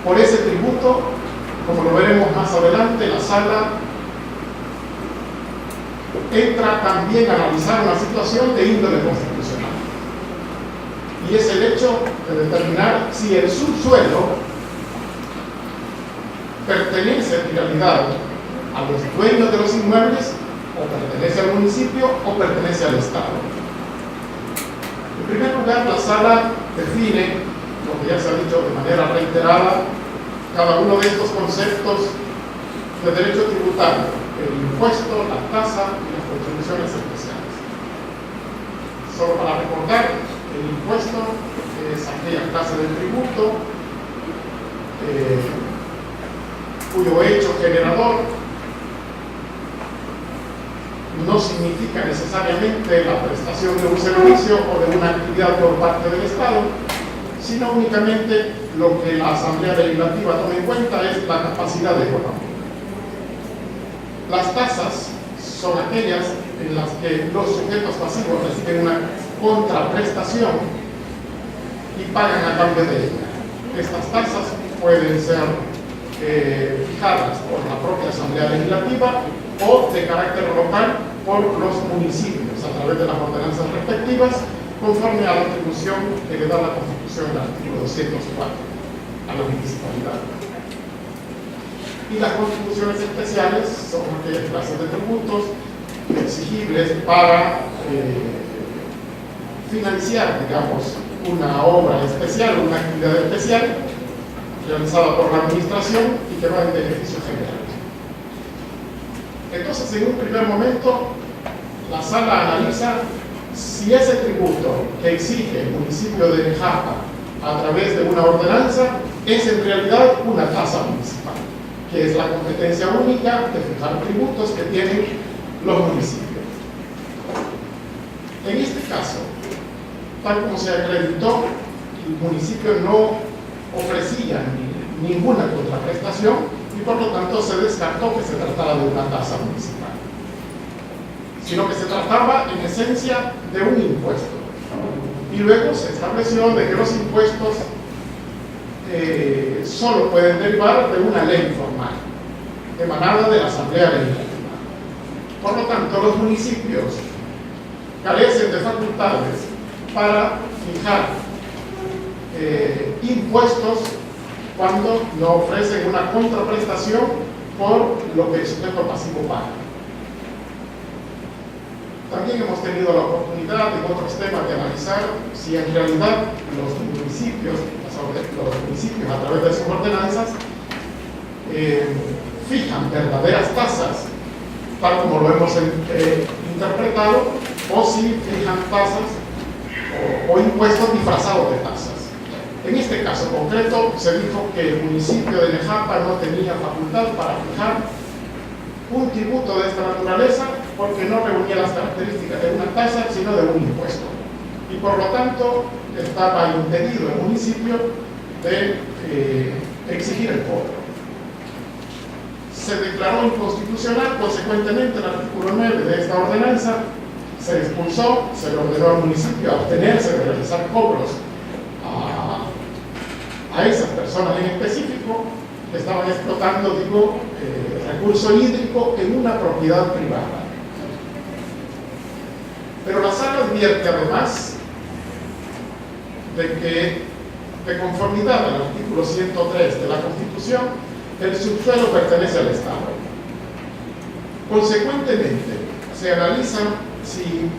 por ese tributo, como lo veremos más adelante, la sala entra también a analizar una situación de índole constitucional. Y es el hecho de determinar si el subsuelo pertenece en realidad a los dueños de los inmuebles, o pertenece al municipio, o pertenece al Estado. En primer lugar, la sala define, lo que ya se ha dicho de manera reiterada, cada uno de estos conceptos de derecho tributario: el impuesto, la tasa y las contribuciones especiales. Solo para recordar, el impuesto es aquella clase de tributo cuyo hecho generador no significa necesariamente la prestación de un servicio o de una actividad por parte del Estado, sino únicamente lo que la Asamblea Legislativa toma en cuenta es la capacidad económica. Las tasas son aquellas en las que los sujetos pasivos reciben una contraprestación y pagan a cambio de ella. Estas tasas pueden ser fijadas por la propia Asamblea Legislativa o de carácter local por los municipios a través de las ordenanzas respectivas, conforme a la atribución que le da la Constitución del artículo 204 a la municipalidad. Y las contribuciones especiales son aquellas clases de tributos exigibles para financiar, digamos, una obra especial, una actividad especial realizada por la administración y que va en beneficio general. Entonces, en un primer momento, la sala analiza si ese tributo que exige el municipio de Nejapa a través de una ordenanza es en realidad una tasa municipal, que es la competencia única de fijar tributos que tienen los municipios. En este caso, tal como se acreditó, el municipio no ofrecía ninguna contraprestación y por lo tanto se descartó que se tratara de una tasa municipal, sino que se trataba en esencia de un impuesto. Y luego se estableció de que los impuestos solo pueden derivar de una ley formal, emanada de la Asamblea Legislativa. Por lo tanto, los municipios carecen de facultades para fijar impuestos cuando no ofrecen una contraprestación por lo que el sujeto pasivo paga. También hemos tenido la oportunidad en otros temas de analizar si en realidad los municipios a través de sus ordenanzas fijan verdaderas tasas, tal como lo hemos interpretado, o si fijan tasas o impuestos disfrazados de tasas. En este caso concreto se dijo que el municipio de Nejapa no tenía facultad para fijar un tributo de esta naturaleza porque no reunía las características de una tasa, sino de un impuesto. Y por lo tanto estaba impedido el municipio de exigir el cobro. Se declaró inconstitucional, consecuentemente el artículo 9 de esta ordenanza se expulsó, se le ordenó al municipio a abstenerse de realizar cobros a esas personas en específico que estaban explotando, recurso hídrico en una propiedad privada. Pero la sala advierte además de que, de conformidad al artículo 103 de la Constitución, el subsuelo pertenece al Estado. Consecuentemente, se analiza si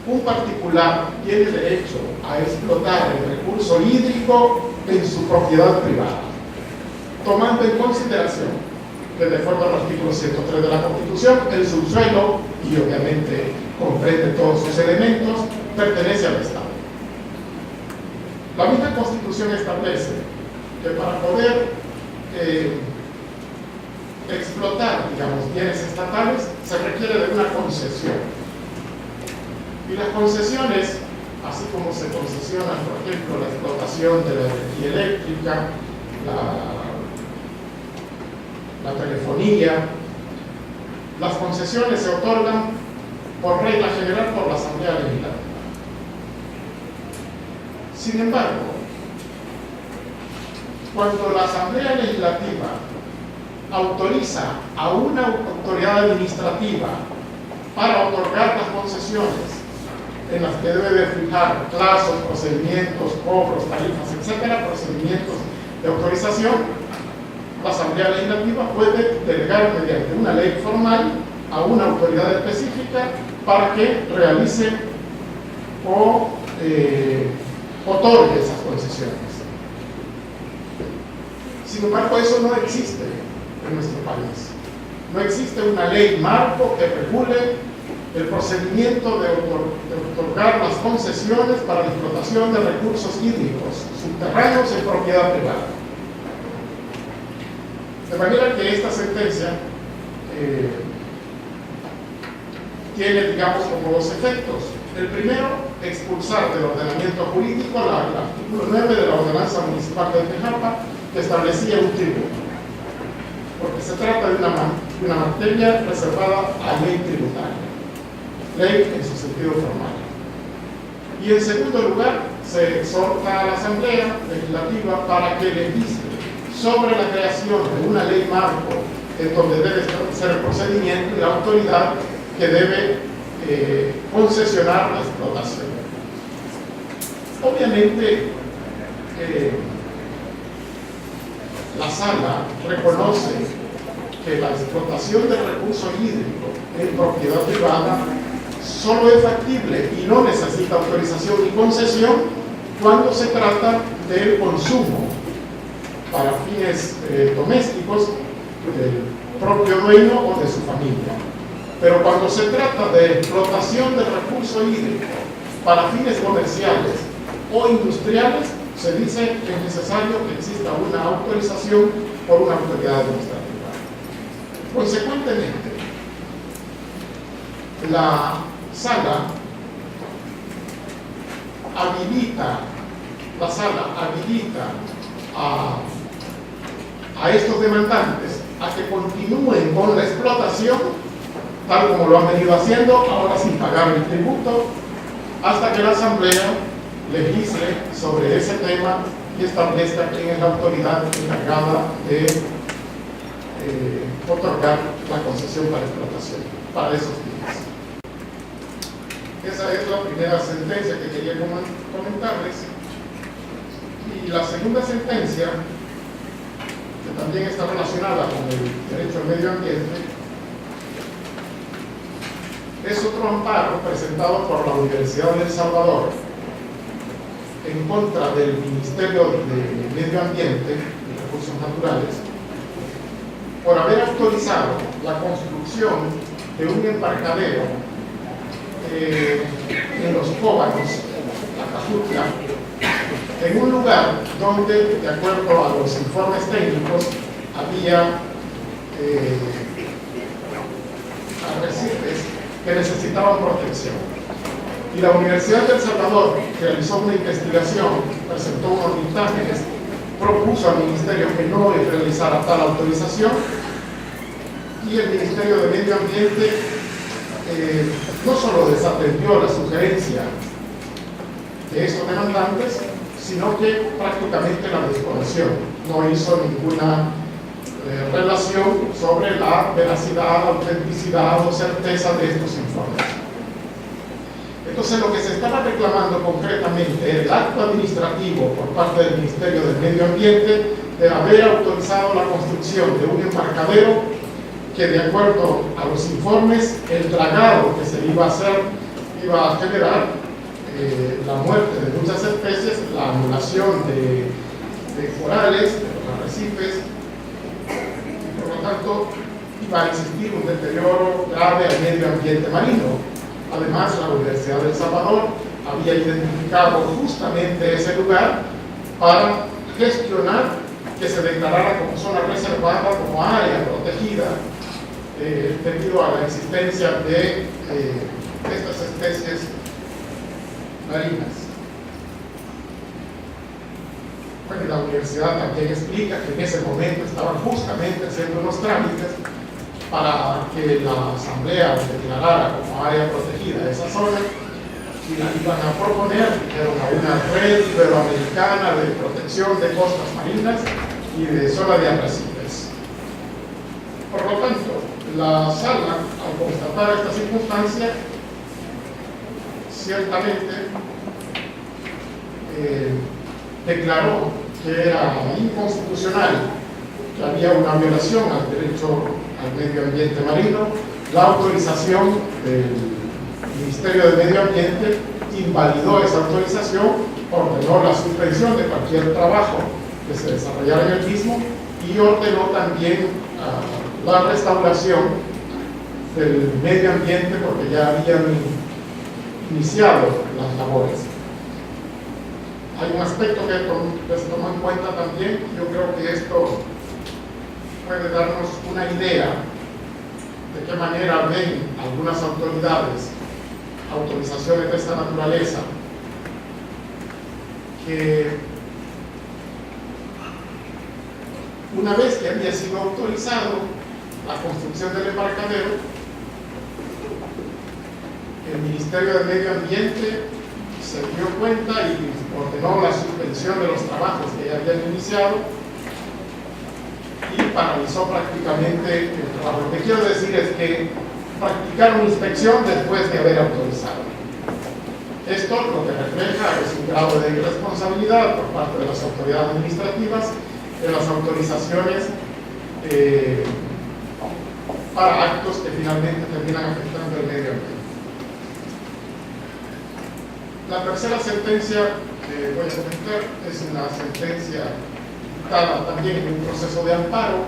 un particular tiene derecho a explotar el recurso hídrico en su propiedad privada, tomando en consideración que, de acuerdo al artículo 103 de la Constitución, el subsuelo, y obviamente comprende todos sus elementos, pertenece al Estado. La misma Constitución establece que para poder explotar, digamos, bienes estatales, se requiere de una concesión. Y las concesiones, así como se concesionan, por ejemplo, la explotación de la energía eléctrica, la telefonía, las concesiones se otorgan por regla general por la Asamblea Legislativa. Sin embargo, cuando la Asamblea Legislativa autoriza a una autoridad administrativa para otorgar las concesiones, en las que debe de fijar plazos, procedimientos, cobros, tarifas, etcétera, procedimientos de autorización, la Asamblea Legislativa puede delegar mediante una ley formal a una autoridad específica para que realice o otorgue esas concesiones. Sin embargo, eso no existe en nuestro país. No existe una ley marco que regule el procedimiento de otorgar las concesiones para la explotación de recursos hídricos subterráneos en propiedad privada. De manera que esta sentencia tiene, digamos, como dos efectos. El primero, expulsar del ordenamiento jurídico el artículo 9 de la Ordenanza Municipal de Tejapa, que establecía un tributo, porque se trata de una materia reservada a ley tributaria, ley en su sentido formal. Y en segundo lugar, se exhorta a la Asamblea Legislativa para que legisle sobre la creación de una ley marco en donde debe establecer el procedimiento y la autoridad que debe concesionar la explotación. Obviamente, la Sala reconoce que la explotación del recurso hídrico en propiedad privada solo es factible y no necesita autorización ni concesión cuando se trata del consumo para fines domésticos del propio dueño o de su familia. Pero cuando se trata de explotación del recurso hídrico para fines comerciales o industriales, se dice que es necesario que exista una autorización por una autoridad administrativa. Consecuentemente, la Sala habilita a estos demandantes a que continúen con la explotación tal como lo han venido haciendo, ahora sin pagar el tributo, hasta que la Asamblea legisle sobre ese tema y establezca quién es la autoridad encargada de otorgar la concesión para explotación para esos fines. Esa es la primera sentencia que quería comentarles. Y la segunda sentencia, que también está relacionada con el derecho al medio ambiente, es otro amparo presentado por la Universidad de El Salvador en contra del Ministerio de Medio Ambiente y Recursos Naturales por haber autorizado la construcción de un embarcadero en los Cóbanos, Acajutla, en un lugar donde, de acuerdo a los informes técnicos, había arrecifes que necesitaban protección. Y la Universidad de El Salvador realizó una investigación, presentó unos dictámenes, propuso al Ministerio que no realizara tal autorización, y el Ministerio de Medio Ambiente no solo desatendió la sugerencia de estos demandantes, sino que prácticamente la desconoció, no hizo ninguna relación sobre la veracidad, autenticidad o certeza de estos informes. Entonces, lo que se estaba reclamando concretamente era el acto administrativo por parte del Ministerio del Medio Ambiente de haber autorizado la construcción de un embarcadero que, de acuerdo a los informes, el dragado que se iba a hacer iba a generar la muerte de muchas especies, la anulación de corales, de los arrecifes, y por lo tanto iba a existir un deterioro grave al medio ambiente marino. Además, la Universidad de El Salvador había identificado justamente ese lugar para gestionar que se declarara como zona reservada, como área protegida, debido a la existencia de estas especies marinas. Bueno, la universidad también explica que en ese momento estaban justamente haciendo unos trámites para que la asamblea declarara como área protegida esa zona y la iban a proponer a una red iberoamericana de protección de costas marinas y de zona de arrecifes. Por lo tanto, la sala, al constatar esta circunstancia, ciertamente declaró que era inconstitucional, que había una violación al derecho al medio ambiente marino. La autorización del Ministerio del Medio Ambiente invalidó esa autorización, ordenó la suspensión de cualquier trabajo que se desarrollara en el mismo y ordenó también la restauración del medio ambiente porque ya habían iniciado las labores. Hay un aspecto que se toma en cuenta también. Yo creo que esto puede darnos una idea de qué manera ven algunas autoridades autorizaciones de esta naturaleza, que una vez que había sido autorizado la construcción del embarcadero, el Ministerio del Medio Ambiente se dio cuenta y ordenó la suspensión de los trabajos que ya habían iniciado y paralizó prácticamente el trabajo. Lo que quiero decir es que practicaron inspección después de haber autorizado. Esto lo que refleja es un grado de irresponsabilidad por parte de las autoridades administrativas en las autorizaciones para actos que finalmente terminan afectando el medio ambiente. La tercera sentencia que voy a comentar es una sentencia dictada también en un proceso de amparo,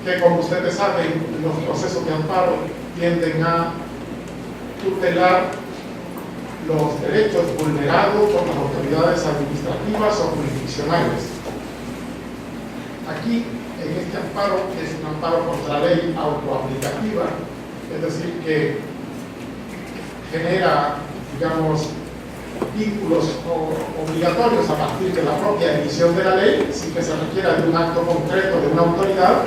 que, como ustedes saben, los procesos de amparo tienden a tutelar los derechos vulnerados por las autoridades administrativas o jurisdiccionales. Aquí, en este amparo, que es un amparo contra la ley autoaplicativa, es decir, que genera, digamos, vínculos obligatorios a partir de la propia emisión de la ley, sin que se requiera de un acto concreto de una autoridad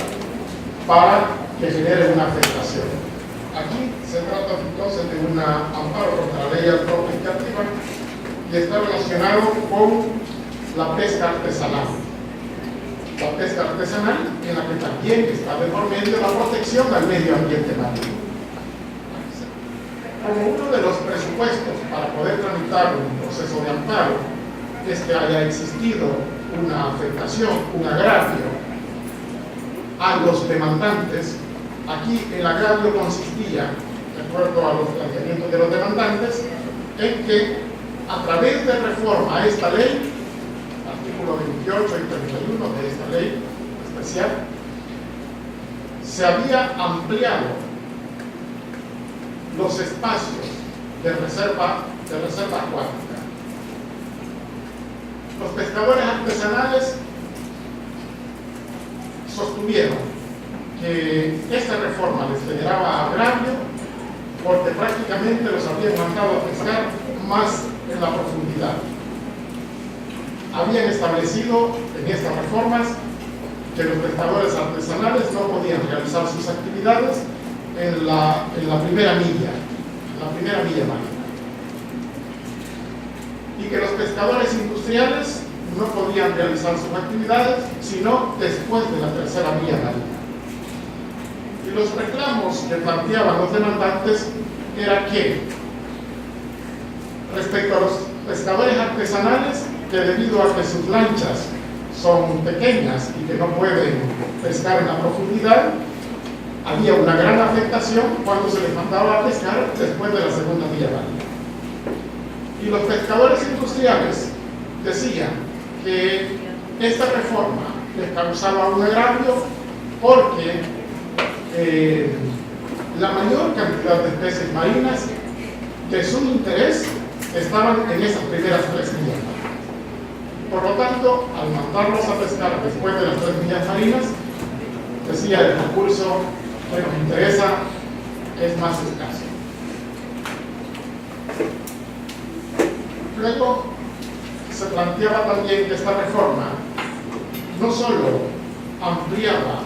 para que genere una afectación. Aquí se trata entonces de un amparo contra la ley autoaplicativa y está relacionado con la pesca artesanal. La pesca artesanal, en la que también está de por medio la protección al medio ambiente marino. Como uno de los presupuestos para poder tramitar un proceso de amparo es que haya existido una afectación, un agravio a los demandantes, aquí el agravio consistía, de acuerdo a los planteamientos de los demandantes, en que a través de reforma a esta ley, artículo 28 y 31 de esta ley especial, se había ampliado los espacios de reserva acuática. Los pescadores artesanales sostuvieron que esta reforma les generaba agravio porque prácticamente los habían mandado a pescar más en la profundidad. Habían establecido en estas reformas que los pescadores artesanales no podían realizar sus actividades en la primera milla marina. Y que los pescadores industriales no podían realizar sus actividades sino después de la tercera vía marina. Y los reclamos que planteaban los demandantes era que, respecto a los pescadores artesanales, que debido a que sus lanchas son pequeñas y que no pueden pescar en la profundidad, había una gran afectación cuando se les mandaba a pescar después de la segunda vía marina. Y los pescadores industriales decían que esta reforma les causaba un agravio porque la mayor cantidad de especies marinas de su interés estaban en esas primeras 3 millas. Por lo tanto, al mandarlos a pescar después de las 3 millas marinas, decía el recurso que nos interesa es más escaso. Luego se planteaba también que esta reforma no solo ampliaba,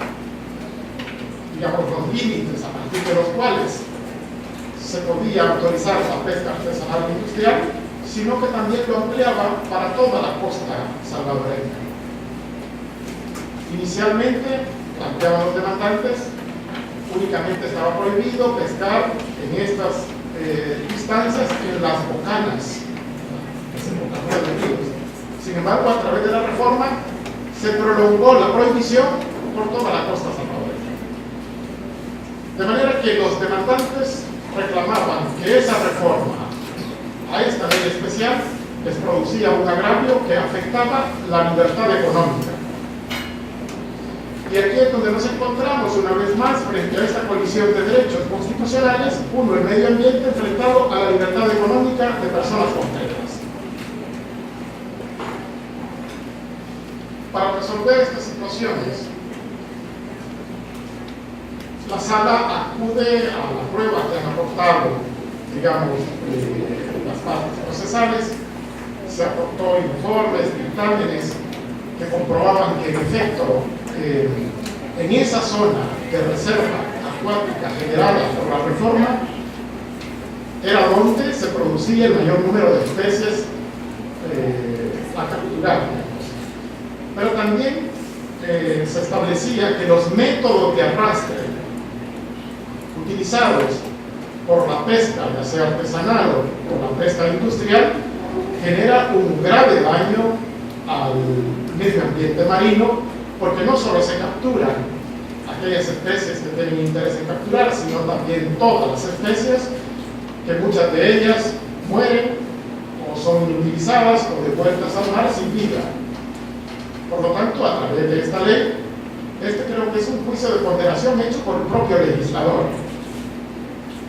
digamos, los límites a partir de los cuales se podía autorizar la pesca artesanal e industrial, sino que también lo ampliaba para toda la costa salvadoreña. Inicialmente, planteaban los demandantes, únicamente estaba prohibido pescar en estas instancias en las bocanas, desembocaduras de ríos. Sin embargo, a través de la reforma se prolongó la prohibición por toda la costa salvadoreña. De manera que los demandantes reclamaban que esa reforma a esta ley especial les producía un agravio que afectaba la libertad económica. Y aquí es donde nos encontramos una vez más frente a esta colisión de derechos constitucionales, uno, el medio ambiente enfrentado a la libertad económica de personas concretas. Para resolver estas situaciones, la sala acude a la prueba que han aportado, digamos, las partes procesales. Se aportó informes, dictámenes que comprobaban que en efecto en esa zona de reserva acuática generada por la reforma era donde se producía el mayor número de especies a capturar. Pero también se establecía que los métodos de arrastre utilizados por la pesca, ya sea artesanal o por la pesca industrial, genera un grave daño al medio ambiente marino, porque no solo se capturan aquellas especies que tienen interés en capturar, sino también todas las especies, que muchas de ellas mueren o son inutilizadas o devueltas al mar sin vida. Por lo tanto, a través de esta ley, creo que es un juicio de ponderación hecho por el propio legislador,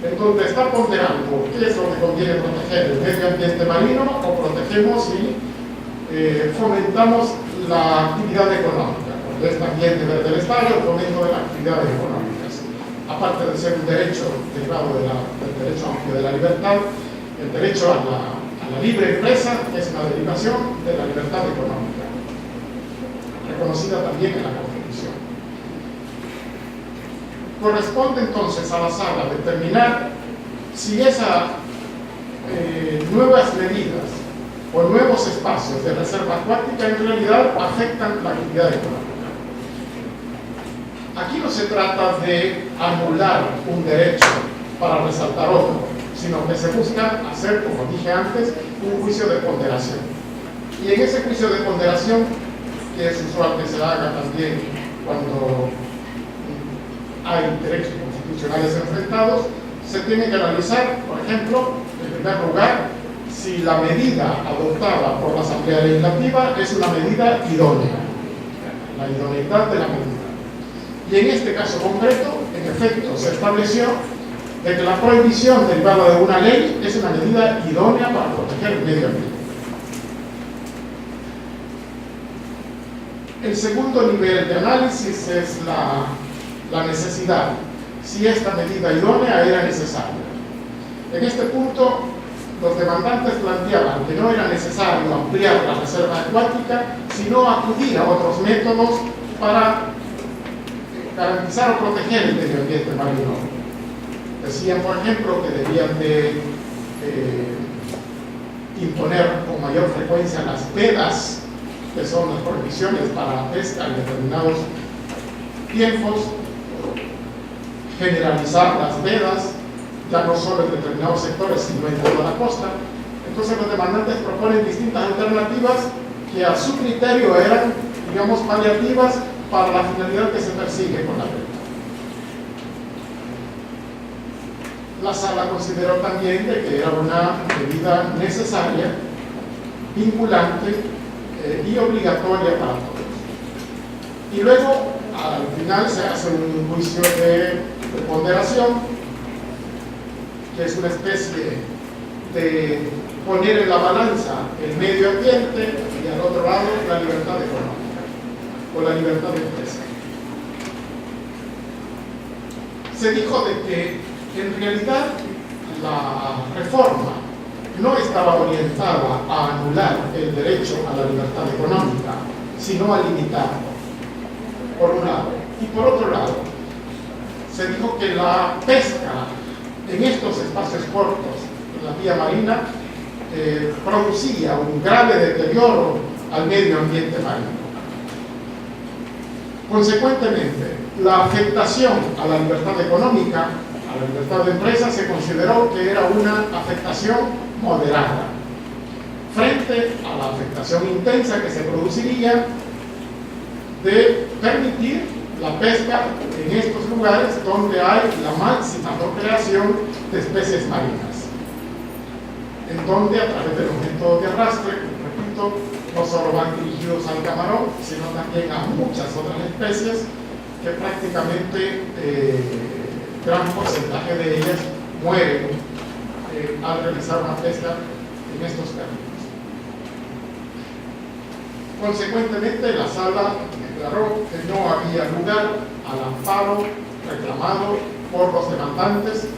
en donde está ponderando qué es lo que conviene proteger, el medio ambiente marino, o protegemos y fomentamos la actividad económica, porque es también deber del Estado el fomento de las actividades económicas. Aparte de ser un derecho derivado del derecho amplio de la libertad, el derecho a la libre empresa es una derivación de la libertad económica, reconocida también en la Constitución. Corresponde entonces a la sala determinar si esas nuevas medidas o nuevos espacios de reserva acuática en realidad afectan la actividad económica. Aquí no se trata de anular un derecho para resaltar otro, sino que se busca hacer, como dije antes, un juicio de ponderación. Y en ese juicio de ponderación, que es usual que se haga también cuando hay derechos constitucionales enfrentados, se tiene que analizar, por ejemplo, en primer lugar, si la medida adoptada por la Asamblea Legislativa es una medida idónea, la idoneidad de la medida. Y en este caso concreto, en efecto, se estableció de que la prohibición derivada de una ley es una medida idónea para proteger el medio ambiente. El segundo nivel de análisis es la necesidad, si esta medida idónea era necesaria. En este punto, los demandantes planteaban que no era necesario ampliar la reserva acuática, sino acudir a otros métodos para garantizar o proteger el medio ambiente marino. Decían, por ejemplo, que debían de imponer con mayor frecuencia las vedas que son las prohibiciones para pesca en determinados tiempos, generalizar las vedas, ya no solo en determinados sectores, sino en toda la costa. Entonces los demandantes proponen distintas alternativas que a su criterio eran, digamos, paliativas para la finalidad que se persigue con la veda. La sala consideró también de que era una medida necesaria, vinculante y obligatoria para todos. Y luego, al final, se hace un juicio de ponderación, que es una especie de poner en la balanza el medio ambiente y al otro lado la libertad económica o la libertad de empresa. Se dijo de que en realidad la reforma no estaba orientada a anular el derecho a la libertad económica, sino a limitarlo, por un lado. Y por otro lado, se dijo que la pesca en estos espacios cortos, en la vía marina, producía un grave deterioro al medio ambiente marino. Consecuentemente, la afectación a la libertad económica, a la libertad de empresa, se consideró que era una afectación moderada, frente a la afectación intensa que se produciría de permitir la pesca en estos lugares donde hay la máxima procreación de especies marinas, en donde a través de los métodos de arrastre, repito, no solo van dirigidos al camarón, sino también a muchas otras especies que prácticamente gran porcentaje de ellas mueren al realizar una pesca en estos caminos. Consecuentemente, la sala declaró que no había lugar al amparo reclamado por los demandantes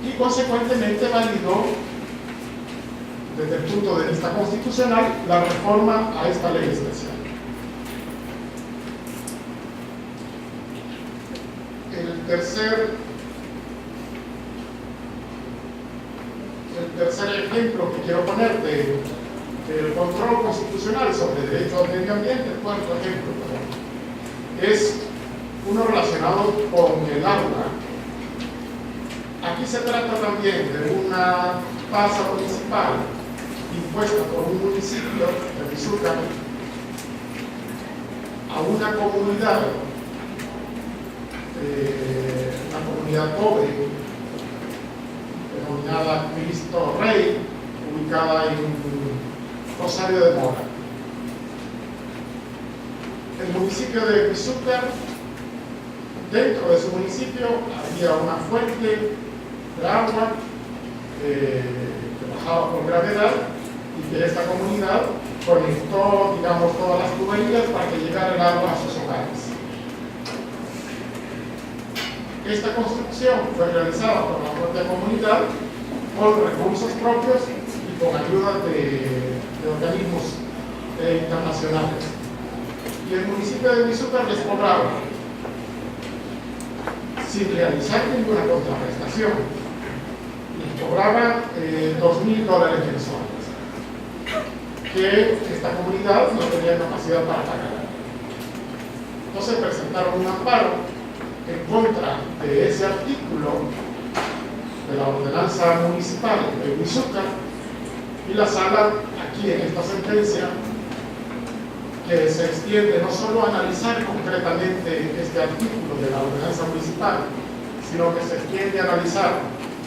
y consecuentemente validó, desde el punto de vista constitucional, la reforma a esta ley especial. El tercer ejemplo que quiero poner del control constitucional sobre derecho al medio ambiente, el cuarto ejemplo, es uno relacionado con el agua. Aquí se trata también de una tasa municipal impuesta por un municipio de Bizúcar a una comunidad pobre denominada Cristo Rey, ubicada en Rosario de Mora. El municipio de Bizúcar, dentro de su municipio había una fuente de agua que bajaba por gravedad y que esta comunidad conectó, digamos, todas las tuberías para que llegara el agua a sus hogares. Esta construcción fue realizada por la propia comunidad con recursos propios y con ayuda de organismos internacionales. Y el municipio de Bizúcar les cobraba, sin realizar ninguna contraprestación, les cobraba $2,000 mensuales, que esta comunidad no tenía capacidad para pagar. Entonces presentaron un amparo en contra de ese artículo de la ordenanza municipal de Bizúcar, y la sala, aquí en esta sentencia, que se extiende no solo a analizar concretamente este artículo de la ordenanza municipal, sino que se extiende a analizar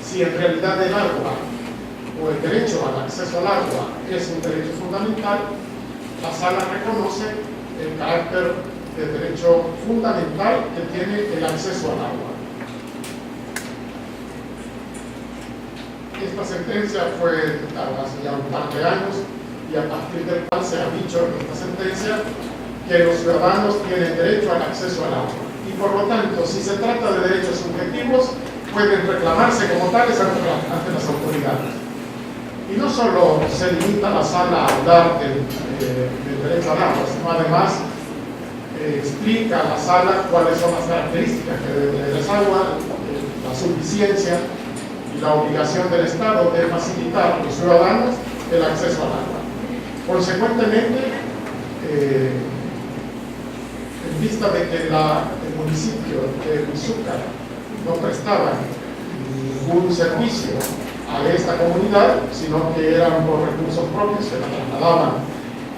si en realidad el agua o el derecho al acceso al agua es un derecho fundamental. La sala reconoce el carácter de derecho fundamental que tiene el acceso al agua. Esta sentencia fue dictada hace ya un par de años, y a partir del cual se ha dicho en esta sentencia que los ciudadanos tienen derecho al acceso al agua, y por lo tanto, si se trata de derechos subjetivos, pueden reclamarse como tales ante las autoridades. Y no solo se limita la sala a hablar del derecho al agua, sino además explica a la sala cuáles son las características que debe tener el agua, la suficiencia y la obligación del Estado de facilitar a los ciudadanos el acceso al agua. Consecuentemente, en vista de que el municipio de Izúcar no prestaba ningún servicio a esta comunidad, sino que eran por recursos propios, se la trasladaban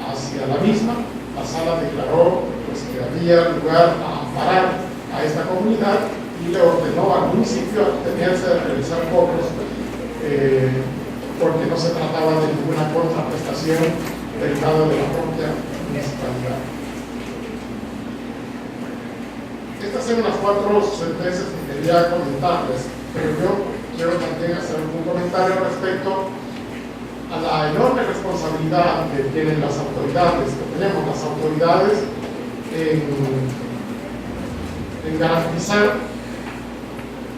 hacia la misma, la sala declaró pues, que había lugar a amparar a esta comunidad y le ordenó al municipio abstenerse de realizar cobros porque no se trataba de ninguna contraprestación derivada de la propia municipalidad. Estas eran las 4 sentencias que quería comentarles, pero yo quiero también hacer un comentario respecto a la enorme responsabilidad que tienen las autoridades, que tenemos las autoridades en garantizar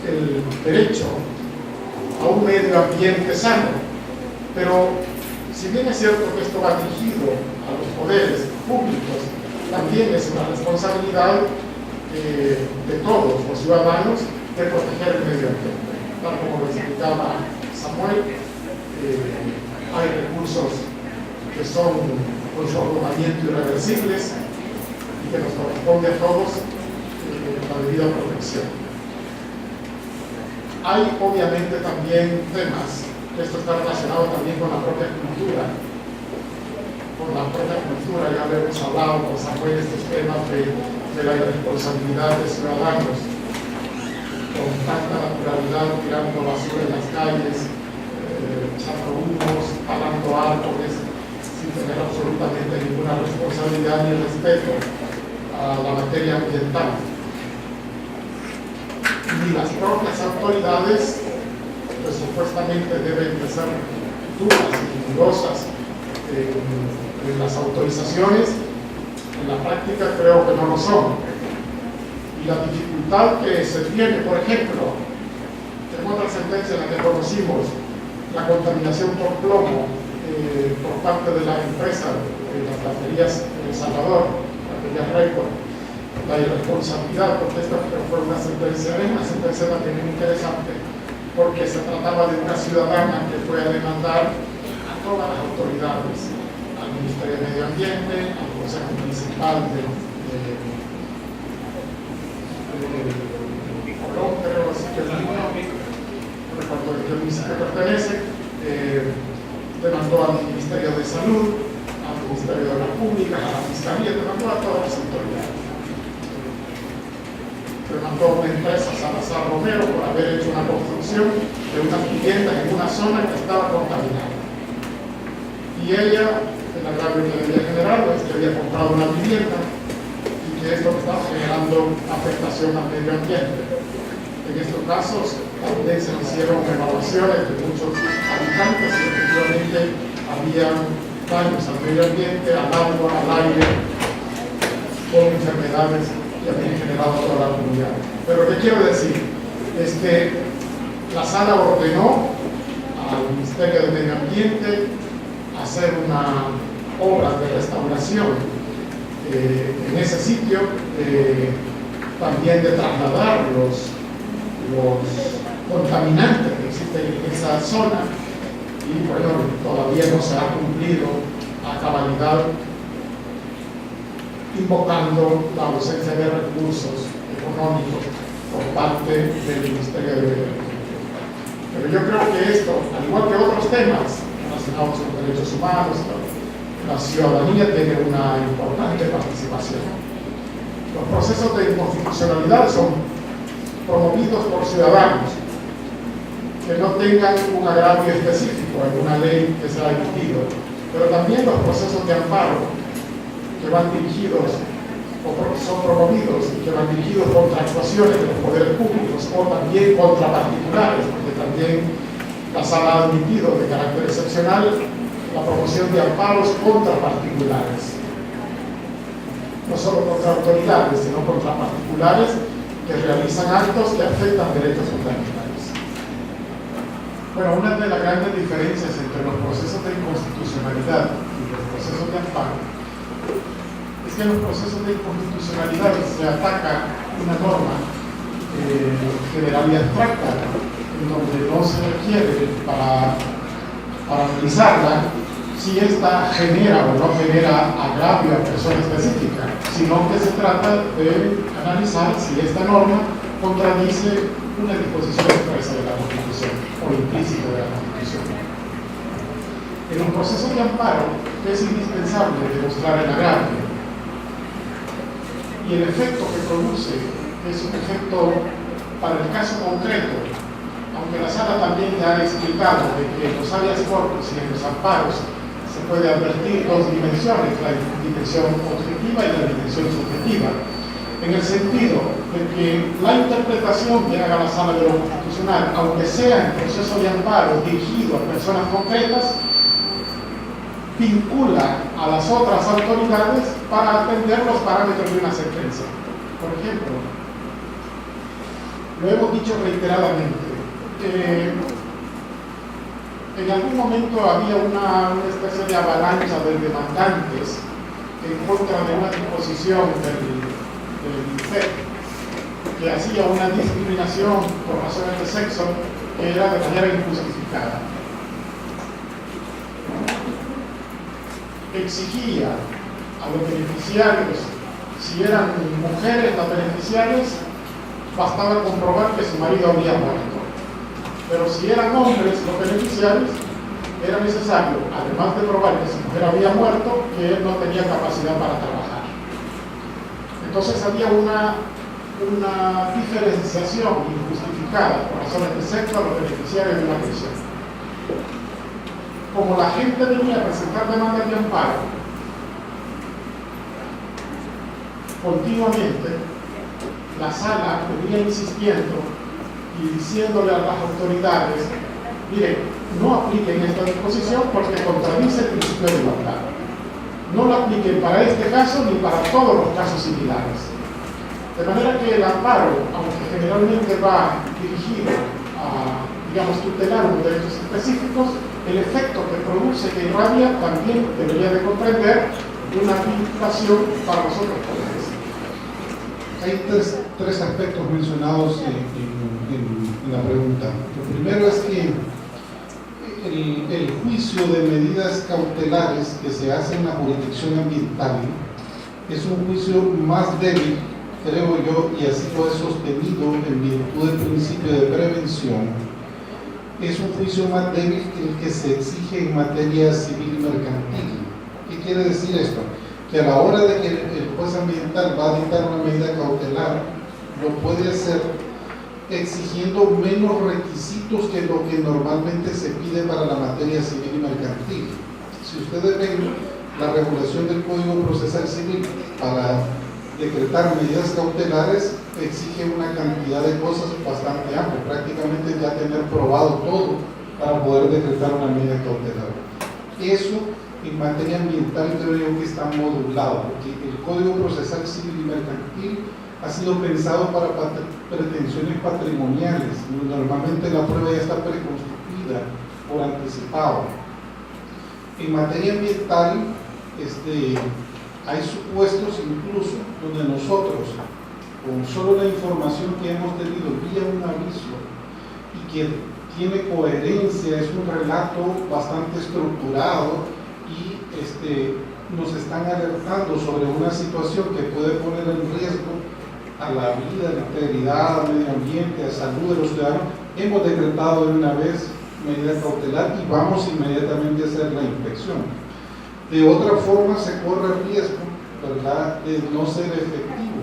el derecho a un medio ambiente sano. Pero si bien es cierto que esto va dirigido a los poderes públicos, también es una responsabilidad de todos los ciudadanos de proteger el medio ambiente. Tal como lo explicaba Samuel, hay recursos que son con su agotamiento irreversibles y que nos corresponde a todos la debida protección. Hay obviamente también temas, esto está relacionado también con la propia cultura. Con la propia cultura, ya lo hemos hablado con Samuel, estos temas de la irresponsabilidad de ciudadanos, con tanta naturalidad tirando basura en las calles, echando humos, talando árboles, sin tener absolutamente ninguna responsabilidad ni respeto a la materia ambiental. Ni las propias autoridades, pues supuestamente deben de ser duras y rigurosas en las autorizaciones, en la práctica creo que no lo son. Y la dificultad que se tiene, por ejemplo, en otra sentencia en la que conocimos la contaminación por plomo por parte de la empresa de las baterías en El Salvador, baterías Record, la irresponsabilidad, porque esta fue una sentencia también muy interesante, porque se trataba de una ciudadana que fue a demandar a todas las autoridades, al Ministerio de Medio Ambiente, al Consejo Municipal de Colón, creo que no recuerdo de qué municipio pertenece, demandó al Ministerio de Salud, al Ministerio de la Pública, a la Fiscalía, demandó a todas las autoridades. Demandó a una empresa, Salazar Romero, por haber hecho una construcción de unas viviendas en una zona que estaba contaminada. Y ella, el agravio que debía generar, es que había comprado una vivienda y que esto estaba generando afectación al medio ambiente. En estos casos también se hicieron evaluaciones de muchos habitantes y efectivamente había daños al medio ambiente, al agua, al aire, con enfermedades que habían generado a toda la comunidad. Pero lo que quiero decir es que la sala ordenó al Ministerio de Medio Ambiente hacer una obra de restauración en ese sitio, también de trasladar los contaminantes que existen en esa zona, y bueno, todavía no se ha cumplido a cabalidad, invocando la ausencia de recursos económicos por parte del Ministerio de Medio Ambiente. Pero yo creo que esto, al igual que otros temas relacionados con derechos humanos, la ciudadanía tiene una importante participación. Los procesos de inconstitucionalidad son promovidos por ciudadanos que no tengan un agravio específico en una ley que se ha emitido, pero también los procesos de amparo que van dirigidos o son promovidos y que van dirigidos contra actuaciones de los poderes públicos o también contra particulares, porque también la sala ha admitido de carácter excepcional la promoción de amparos contra particulares, no solo contra autoridades, sino contra particulares que realizan actos que afectan derechos fundamentales. Bueno, una de las grandes diferencias entre los procesos de inconstitucionalidad y los procesos de amparo es que en los procesos de inconstitucionalidad se ataca una norma general y abstracta, en donde no se requiere para analizarla si esta genera o no genera agravio a persona específica, sino que se trata de analizar si esta norma contradice una disposición expresa de la Constitución o implícita de la Constitución. En un proceso de amparo es indispensable demostrar el agravio, y el efecto que produce es un efecto para el caso concreto, aunque la sala también ya ha explicado de que en los habeas corpus y en los amparos se puede advertir dos dimensiones, la dimensión objetiva y la dimensión subjetiva, en el sentido de que la interpretación que haga la sala de lo constitucional, aunque sea en proceso de amparo dirigido a personas concretas, vincula a las otras autoridades para atender los parámetros de una sentencia. Por ejemplo, lo hemos dicho reiteradamente, en algún momento había una especie de avalancha de demandantes en contra de una disposición del INPEC que hacía una discriminación por razones de sexo que era de manera injustificada. Exigía a los beneficiarios, si eran mujeres las beneficiarias, bastaba comprobar que su marido había muerto. Pero si eran hombres los beneficiarios, era necesario, además de probar que su mujer había muerto, que él no tenía capacidad para trabajar. Entonces había una diferenciación injustificada por razones de sexo a los beneficiarios de una pensión. Como la gente venía a presentar demandas de amparo continuamente, la sala venía insistiendo y diciéndole a las autoridades: miren, no apliquen esta disposición porque contradice el principio de igualdad. No la apliquen para este caso ni para todos los casos similares. De manera que el amparo, aunque generalmente va dirigido a, digamos, tutelar unos derechos específicos, el efecto que produce, que irradia, también debería de comprender una vinculación para los otros poderes. Hay tres aspectos mencionados en la pregunta. Lo primero es que el juicio de medidas cautelares que se hace en la jurisdicción ambiental es un juicio más débil, creo yo, y así lo he sostenido en virtud del principio de prevención. Es un juicio más débil que el que se exige en materia civil y mercantil. ¿Qué quiere decir esto? Que a la hora de que el juez ambiental va a dictar una medida cautelar, lo puede hacer exigiendo menos requisitos que lo que normalmente se pide para la materia civil y mercantil. Si ustedes ven la regulación del Código Procesal Civil para decretar medidas cautelares, exige una cantidad de cosas bastante amplia, prácticamente ya tener probado todo para poder decretar una medida cautelar. Eso en materia ambiental creo yo que está modulado, porque el Código Procesal Civil y Mercantil ha sido pensado para pretensiones patrimoniales. Normalmente la prueba ya está preconstituida por anticipado. En materia ambiental, hay supuestos incluso donde nosotros, con solo la información que hemos tenido vía un aviso y que tiene coherencia, es un relato bastante estructurado y nos están alertando sobre una situación que puede poner en riesgo a la vida, a la integridad, al medio ambiente, a la salud de los ciudadanos, hemos decretado de una vez medida cautelar y vamos inmediatamente a hacer la inspección. De otra forma se corre el riesgo, ¿verdad?, de no ser efectivo.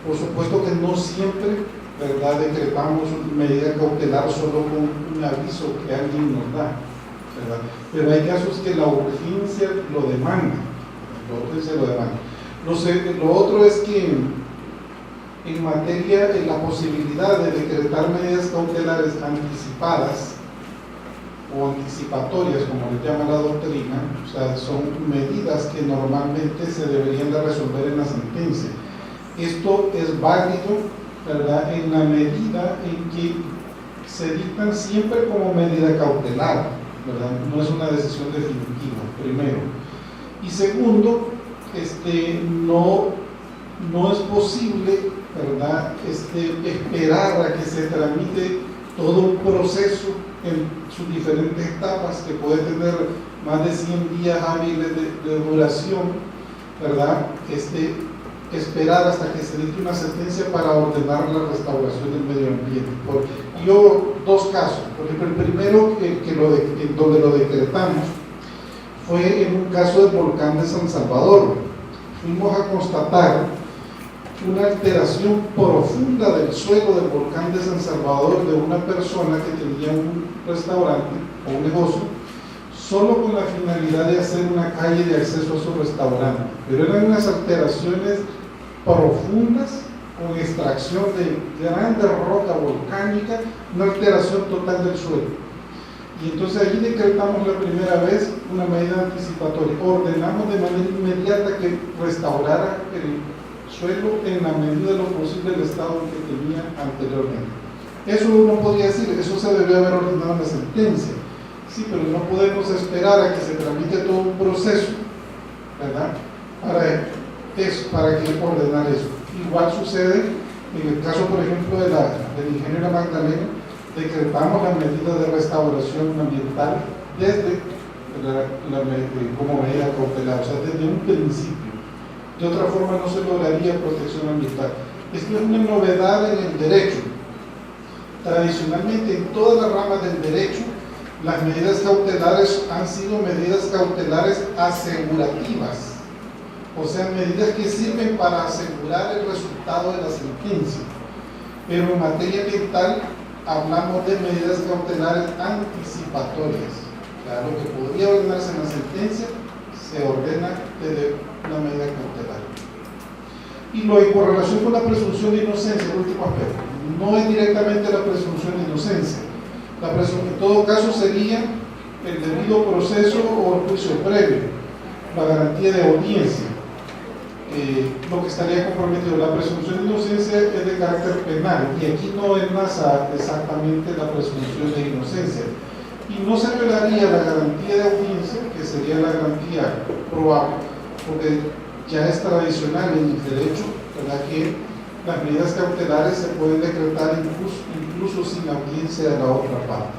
Por supuesto que no siempre, ¿verdad?, decretamos medida cautelar solo con un aviso que alguien nos da, ¿verdad? Pero hay casos que la urgencia lo demanda. Lo otro es que en materia de la posibilidad de decretar medidas cautelares anticipadas o anticipatorias, como le llama la doctrina, o sea, son medidas que normalmente se deberían de resolver en la sentencia. Esto es válido, ¿verdad?, en la medida en que se dictan siempre como medida cautelar, ¿verdad? No es una decisión definitiva, primero. Y segundo, no es posible, ¿verdad?, esperar a que se tramite todo un proceso en sus diferentes etapas que puede tener más de 100 días hábiles de duración, ¿verdad? Esperar hasta que se dicte una sentencia para ordenar la restauración del medio ambiente. Dos casos. Por ejemplo, el primero donde lo decretamos fue en un caso del volcán de San Salvador. Fuimos a constatar una alteración profunda del suelo del volcán de San Salvador de una persona que tenía un restaurante o un negocio solo con la finalidad de hacer una calle de acceso a su restaurante, pero eran unas alteraciones profundas con extracción de grande roca volcánica, una alteración total del suelo. Y entonces allí decretamos la primera vez una medida anticipatoria, ordenamos de manera inmediata que restaurara el suelo en la medida de lo posible el estado que tenía anteriormente. Eso uno podría decir, eso se debió haber ordenado en la sentencia. Sí, pero no podemos esperar a que se tramite todo un proceso, ¿verdad? Para que ordenar eso. Igual sucede en el caso, por ejemplo, de la ingeniera Magdalena, decretamos la medida de restauración ambiental desde como medida cautelar, o sea, desde un principio. De otra forma no se lograría protección ambiental. Esto es una novedad en el derecho. Tradicionalmente en todas las ramas del derecho, las medidas cautelares han sido medidas cautelares asegurativas, o sea, medidas que sirven para asegurar el resultado de la sentencia. Pero en materia ambiental hablamos de medidas cautelares anticipatorias. O sea, lo que podría ordenarse en la sentencia se ordena desde una medida cautelar. Y con relación con la presunción de inocencia, el último aspecto, no es directamente la presunción de inocencia. En todo caso sería el debido proceso o el juicio previo, la garantía de audiencia, lo que estaría comprometido. La presunción de inocencia es de carácter penal y aquí no enlaza exactamente la presunción de inocencia y no se violaría la garantía de audiencia, que sería la garantía probable, porque ya es tradicional en el derecho, ¿verdad?, que las medidas cautelares se pueden decretar incluso sin audiencia de la otra parte.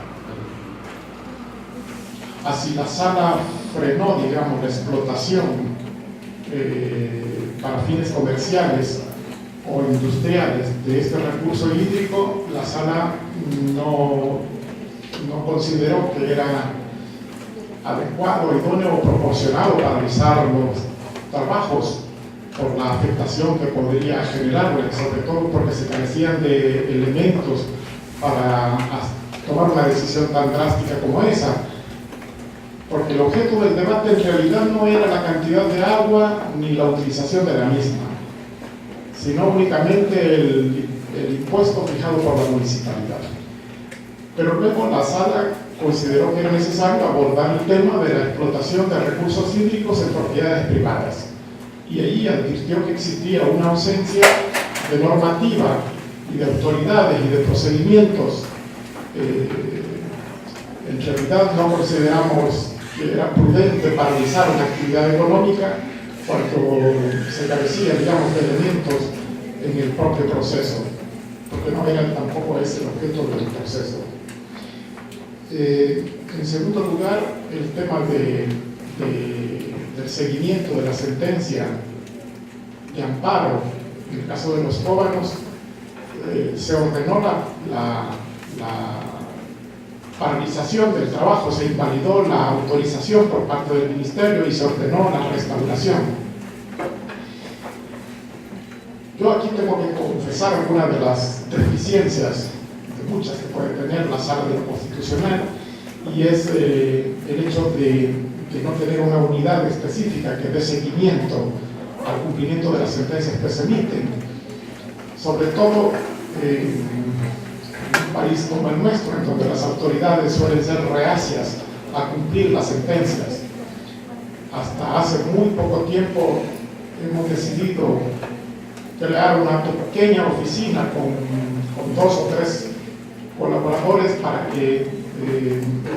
Así la sala frenó, digamos, la explotación para fines comerciales o industriales de este recurso hídrico, la sala no consideró que era adecuado, idóneo o proporcionado para realizar los trabajos por la afectación que podría generar, sobre todo porque se carecían de elementos para tomar una decisión tan drástica como esa, porque el objeto del debate en realidad no era la cantidad de agua ni la utilización de la misma, sino únicamente el impuesto fijado por la municipalidad. Pero luego la sala consideró que era necesario abordar el tema de la explotación de recursos hídricos en propiedades privadas. Y ahí advirtió que existía una ausencia de normativa y de autoridades y de procedimientos. En realidad no consideramos que era prudente paralizar una actividad económica cuando se carecía, digamos, de elementos en el propio proceso, porque no era tampoco ese el objeto del proceso. En segundo lugar, el tema del seguimiento de la sentencia de amparo. En el caso de los Cóbanos, se ordenó la paralización del trabajo, se invalidó la autorización por parte del Ministerio y se ordenó la restauración. Yo aquí tengo que confesar algunas de las deficiencias, de muchas que puede tener la Sala de lo Constitucional, y es el hecho de no tener una unidad específica que dé seguimiento al cumplimiento de las sentencias que se emiten, sobre todo en un país como el nuestro, en donde las autoridades suelen ser reacias a cumplir las sentencias. Hasta hace muy poco tiempo hemos decidido crear una pequeña oficina con 2 o 3 colaboradores para que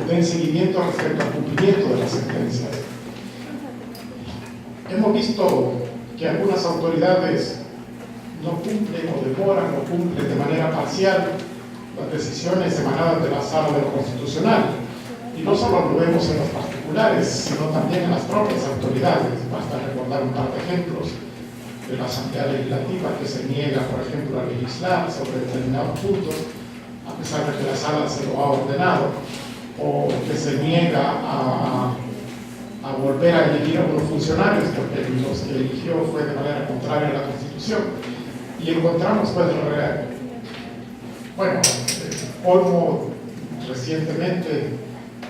den seguimiento respecto al cumplimiento de las sentencias. Hemos visto que algunas autoridades no cumplen o demoran o cumplen de manera parcial las decisiones emanadas de la Sala de lo Constitucional. Y no solo lo vemos en los particulares, sino también en las propias autoridades. Basta recordar un par de ejemplos de la Asamblea Legislativa que se niega, por ejemplo, a legislar sobre determinados puntos, a pesar de que la Sala se lo ha ordenado, o que se niega a volver a elegir a unos funcionarios porque los que eligió fue de manera contraria a la Constitución. Y encontramos, pues, Olmo recientemente,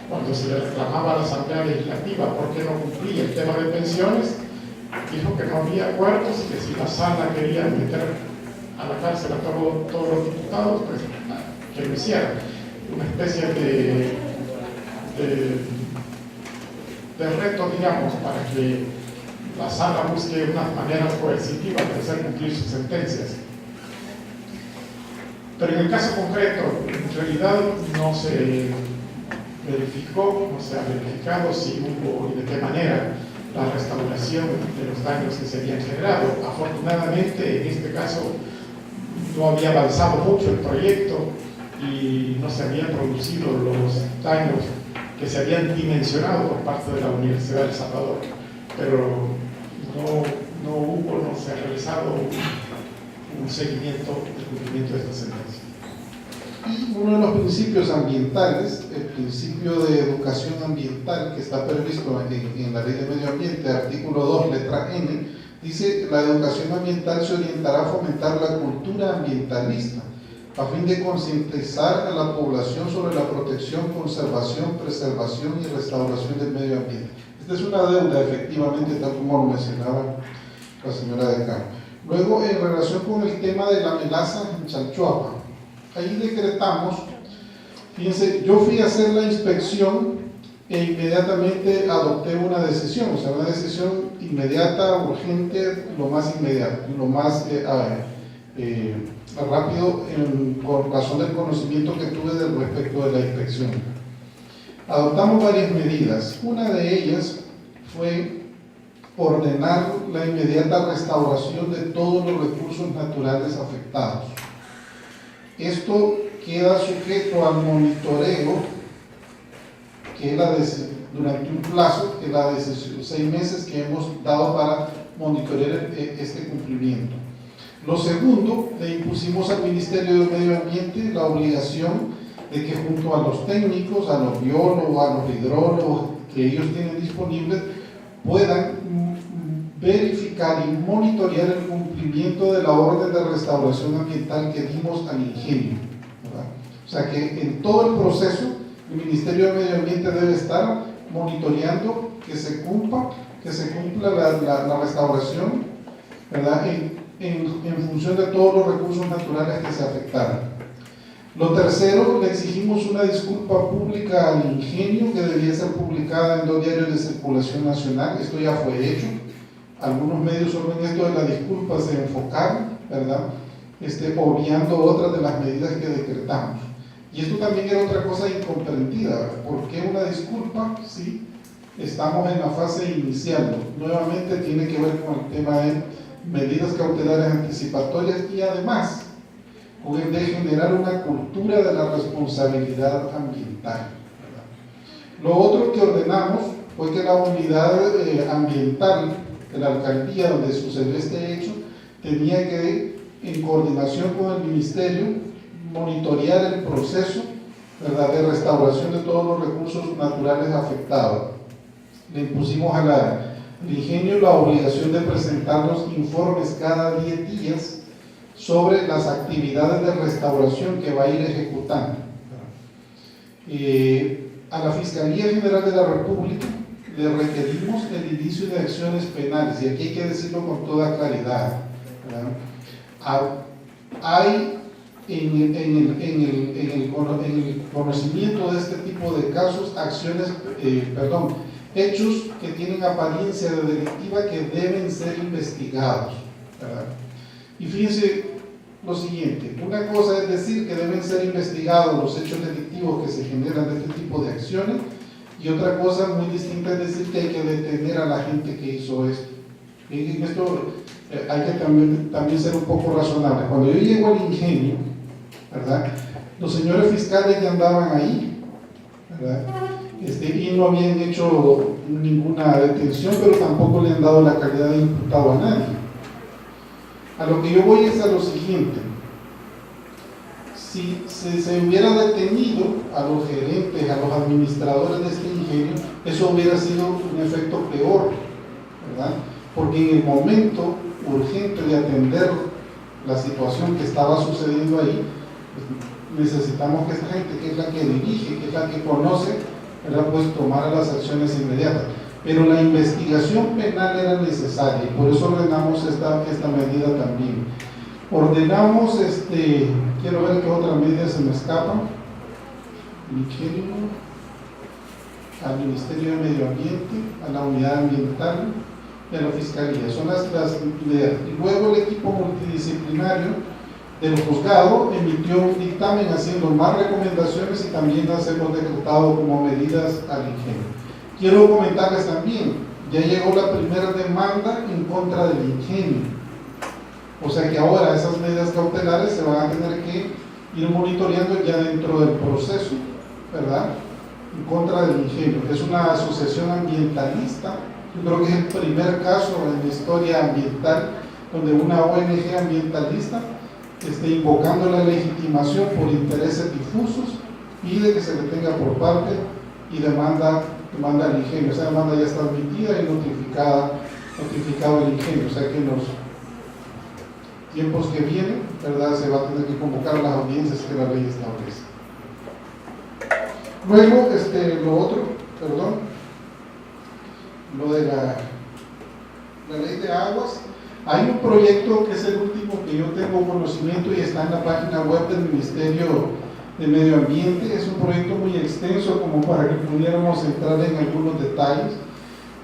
cuando se le reclamaba a la Asamblea Legislativa por qué no cumplía el tema de pensiones, dijo que no había acuerdos y que si la Sala quería meter a la cárcel a todos los diputados, pues que lo hicieran. Una especie de reto, digamos, para que la Sala busque unas maneras coercitivas de hacer cumplir sus sentencias. Pero en el caso concreto, en realidad no se verificó, no se ha verificado si hubo y de qué manera la restauración de los daños que se habían generado. Afortunadamente, en este caso, no había avanzado mucho el proyecto y no se habían producido los daños que se habían dimensionado por parte de la Universidad de El Salvador, pero no se ha realizado un seguimiento del cumplimiento de esta sentencia. Y uno de los principios ambientales, el principio de educación ambiental que está previsto en la Ley de Medio Ambiente, artículo 2, letra N, dice: la educación ambiental se orientará a fomentar la cultura ambientalista a fin de concientizar a la población sobre la protección, conservación, preservación y restauración del medio ambiente. Esta es una deuda, efectivamente, tal como lo mencionaba la señora decana. Luego, en relación con el tema de la melaza en Chalchuapa, ahí decretamos, fíjense, yo fui a hacer la inspección e inmediatamente adopté una decisión, o sea, una decisión inmediata, urgente, lo más inmediato, lo más rápido, por razón del conocimiento que tuve respecto de la inspección. Adoptamos varias medidas. Una de ellas fue ordenar la inmediata restauración de todos los recursos naturales afectados. Esto queda sujeto al monitoreo, que es durante un plazo, que es la decisión, 6 meses que hemos dado para monitorear este cumplimiento. Lo segundo, le impusimos al Ministerio del Medio Ambiente la obligación de que junto a los técnicos, a los biólogos, a los hidrólogos que ellos tienen disponibles, puedan verificar y monitorear el cumplimiento de la orden de restauración ambiental que dimos al ingenio, ¿verdad? O sea que en todo el proceso el Ministerio del Medio Ambiente debe estar monitoreando que se cumpla la restauración, ¿verdad? En función de todos los recursos naturales que se afectaron. Lo tercero, le exigimos una disculpa pública al ingenio que debía ser publicada en 2 diarios de circulación nacional. Esto ya fue hecho. Algunos medios sobre esto de la disculpa se enfocaron, ¿verdad? Obviando otras de las medidas que decretamos. Y esto también era otra cosa incomprendida. ¿Por qué una disculpa? Sí, estamos en la fase inicial. Nuevamente tiene que ver con el tema de medidas cautelares anticipatorias y además con el de generar una cultura de la responsabilidad ambiental, ¿verdad? Lo otro que ordenamos fue que la unidad ambiental de la alcaldía donde sucedió este hecho tenía que, en coordinación con el ministerio, monitorear el proceso, ¿verdad?, de restauración de todos los recursos naturales afectados. Le impusimos al ingenio la obligación de presentarnos informes cada 10 días sobre las actividades de restauración que va a ir ejecutando. A la Fiscalía General de la República le requerimos el inicio de acciones penales, y aquí hay que decirlo con toda claridad, ¿verdad? Hay en el conocimiento de este tipo de casos hechos que tienen apariencia de delictiva que deben ser investigados, ¿verdad? Y fíjense lo siguiente: una cosa es decir que deben ser investigados los hechos delictivos que se generan de este tipo de acciones, y otra cosa muy distinta es decir que hay que detener a la gente que hizo esto. En esto hay que también ser un poco razonable. Cuando yo llego al ingenio, ¿verdad?, Los señores fiscales ya andaban ahí, ¿verdad? Y no habían hecho ninguna detención, pero tampoco le han dado la calidad de imputado a nadie. A lo que yo voy es a lo siguiente: si se hubiera detenido a los gerentes, a los administradores de este ingenio, eso hubiera sido un efecto peor, ¿verdad? Porque en el momento urgente de atender la situación que estaba sucediendo ahí, pues necesitamos que esta gente, que es la que dirige, que es la que conoce, ¿verdad?, pues tomara las acciones inmediatas. Pero la investigación penal era necesaria y por eso ordenamos esta medida también. Ordenamos, quiero ver qué otra medida se me escapa, al Ministerio de Medio Ambiente, a la Unidad Ambiental y a la Fiscalía. Son las medidas. Y luego el equipo multidisciplinario del juzgado emitió un dictamen haciendo más recomendaciones y también las hemos decretado como medidas al ingenio. Quiero comentarles también, ya llegó la primera demanda en contra del ingenio. O sea que ahora esas medidas cautelares se van a tener que ir monitoreando ya dentro del proceso, ¿verdad?, en contra del ingenio. Es una asociación ambientalista. Yo creo que es el primer caso en la historia ambiental donde una ONG ambientalista esté invocando la legitimación por intereses difusos, pide que se le tenga por parte y demanda al ingenio. Esa demanda ya está admitida y notificado el ingenio. O sea que en los tiempos que vienen, ¿verdad?, se va a tener que convocar a las audiencias que la ley establece. Luego, lo de la ley de aguas. Hay un proyecto que es el último que yo tengo conocimiento y está en la página web del Ministerio de Medio Ambiente. Es un proyecto muy extenso como para que pudiéramos entrar en algunos detalles.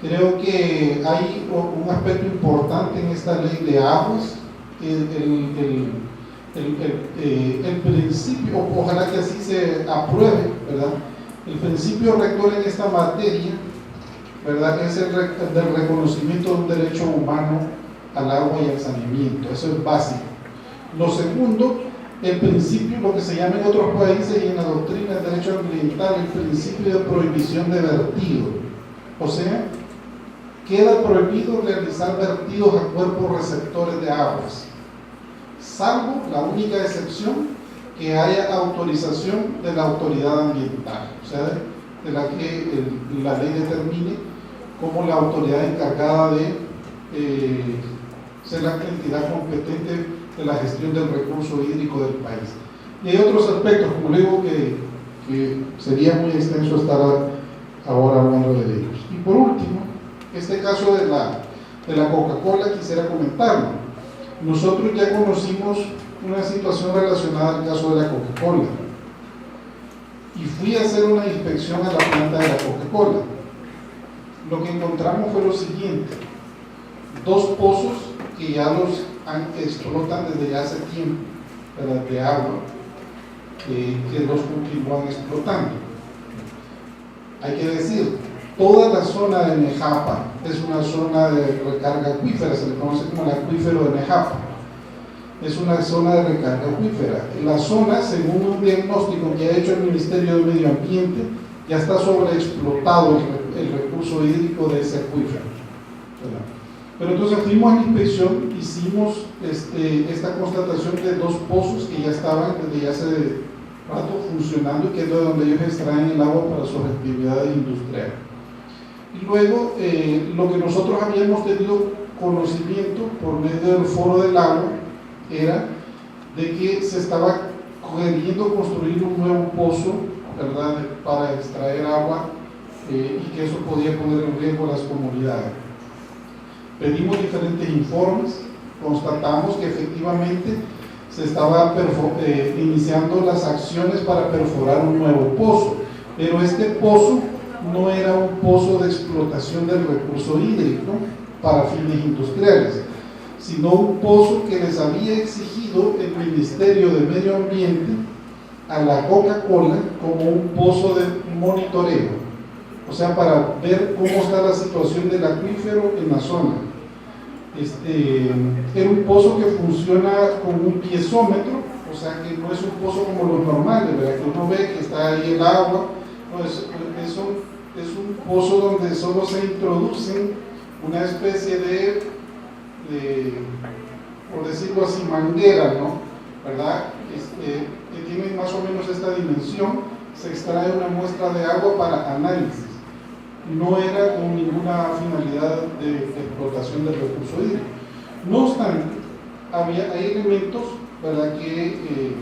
Creo que hay un aspecto importante en esta ley de aguas. El principio, ojalá que así se apruebe, ¿verdad? El principio rector en esta materia, ¿verdad?, es el del reconocimiento de un derecho humano al agua y al saneamiento. Eso es básico. Lo segundo, el principio, lo que se llama en otros países y en la doctrina del derecho ambiental, el principio de prohibición de vertido. O sea, queda prohibido realizar vertidos a cuerpos receptores de aguas, salvo la única excepción, que haya autorización de la autoridad ambiental, o sea, de la que la ley determine como la autoridad encargada de ser la entidad competente de la gestión del recurso hídrico del país. Y hay otros aspectos, como le digo, que sería muy extenso estar ahora hablando de ellos. Y por último, este caso de la Coca-Cola quisiera comentarlo. Nosotros ya conocimos una situación relacionada al caso de la Coca-Cola y fui a hacer una inspección a la planta de la Coca-Cola. Lo que encontramos fue lo siguiente: dos pozos que ya los explotan desde ya hace tiempo, ¿verdad?, de agua, que los continúan explotando. Hay que decir, toda la zona de Nejapa es una zona de recarga acuífera, se le conoce como el acuífero de Nejapa. Es una zona de recarga acuífera. La zona, según un diagnóstico que ha hecho el Ministerio de Medio Ambiente, ya está sobreexplotado el recurso hídrico de ese acuífero, ¿verdad? Pero entonces fuimos a la inspección, hicimos esta constatación de dos pozos que ya estaban desde ya hace rato funcionando, que es de donde ellos extraen el agua para sus actividades industriales. Y luego, lo que nosotros habíamos tenido conocimiento por medio del Foro del Agua era de que se estaba queriendo construir un nuevo pozo, ¿verdad?, para extraer agua, y que eso podía poner en riesgo a las comunidades. Pedimos diferentes informes, constatamos que efectivamente se estaba iniciando las acciones para perforar un nuevo pozo, pero este pozo no era un pozo de explotación del recurso hídrico para fines industriales, sino un pozo que les había exigido el Ministerio de Medio Ambiente a la Coca-Cola como un pozo de monitoreo, o sea, para ver cómo está la situación del acuífero en la zona. Era un pozo que funciona con un piezómetro, o o sea que no es un pozo como los normales, ¿verdad? Que uno ve que está ahí el agua, no, es un pozo donde solo se introducen una especie de por decirlo así, manguera, ¿no? ¿Verdad? Que tiene más o menos esta dimensión, se extrae una muestra de agua para análisis. No era con ninguna finalidad de explotación del recurso hídrico. No obstante, hay elementos, ¿verdad?, que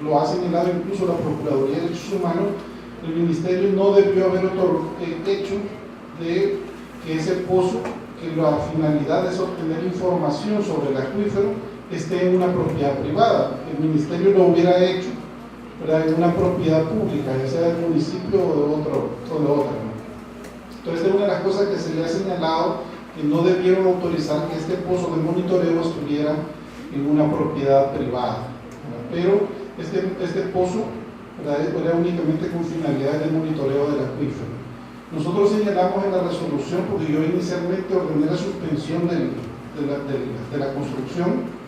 lo ha señalado incluso la Procuraduría de Derechos Humanos. El Ministerio no debió haber hecho de que ese pozo, que la finalidad es obtener información sobre el acuífero, esté en una propiedad privada. El Ministerio lo hubiera hecho, ¿verdad?, en una propiedad pública, ya sea del municipio o de otra, ¿no? Entonces, es una de las cosas que se le ha señalado, que no debieron autorizar que este pozo de monitoreo estuviera en una propiedad privada, ¿verdad? Pero este pozo, ¿verdad?, era únicamente con finalidades de monitoreo del acuífero. Nosotros señalamos en la resolución, porque yo inicialmente ordené la suspensión de la construcción,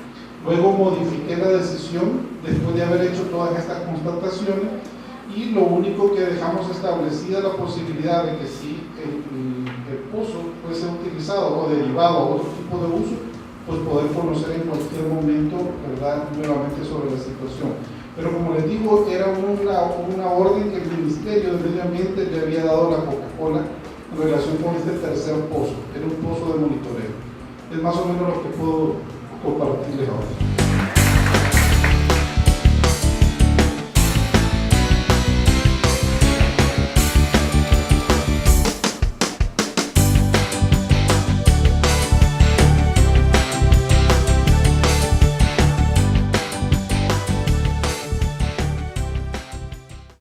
luego modifiqué la decisión después de haber hecho todas estas constataciones, y lo único que dejamos establecida la posibilidad de que si el pozo fuese utilizado o derivado a otro tipo de uso, pues poder conocer en cualquier momento, ¿verdad?, nuevamente sobre la situación. Pero como les digo, era una orden que el Ministerio de Medio Ambiente le había dado a la Coca-Cola en relación con este tercer pozo. Era un pozo de monitoreo. Es más o menos lo que puedo compartirles ahora.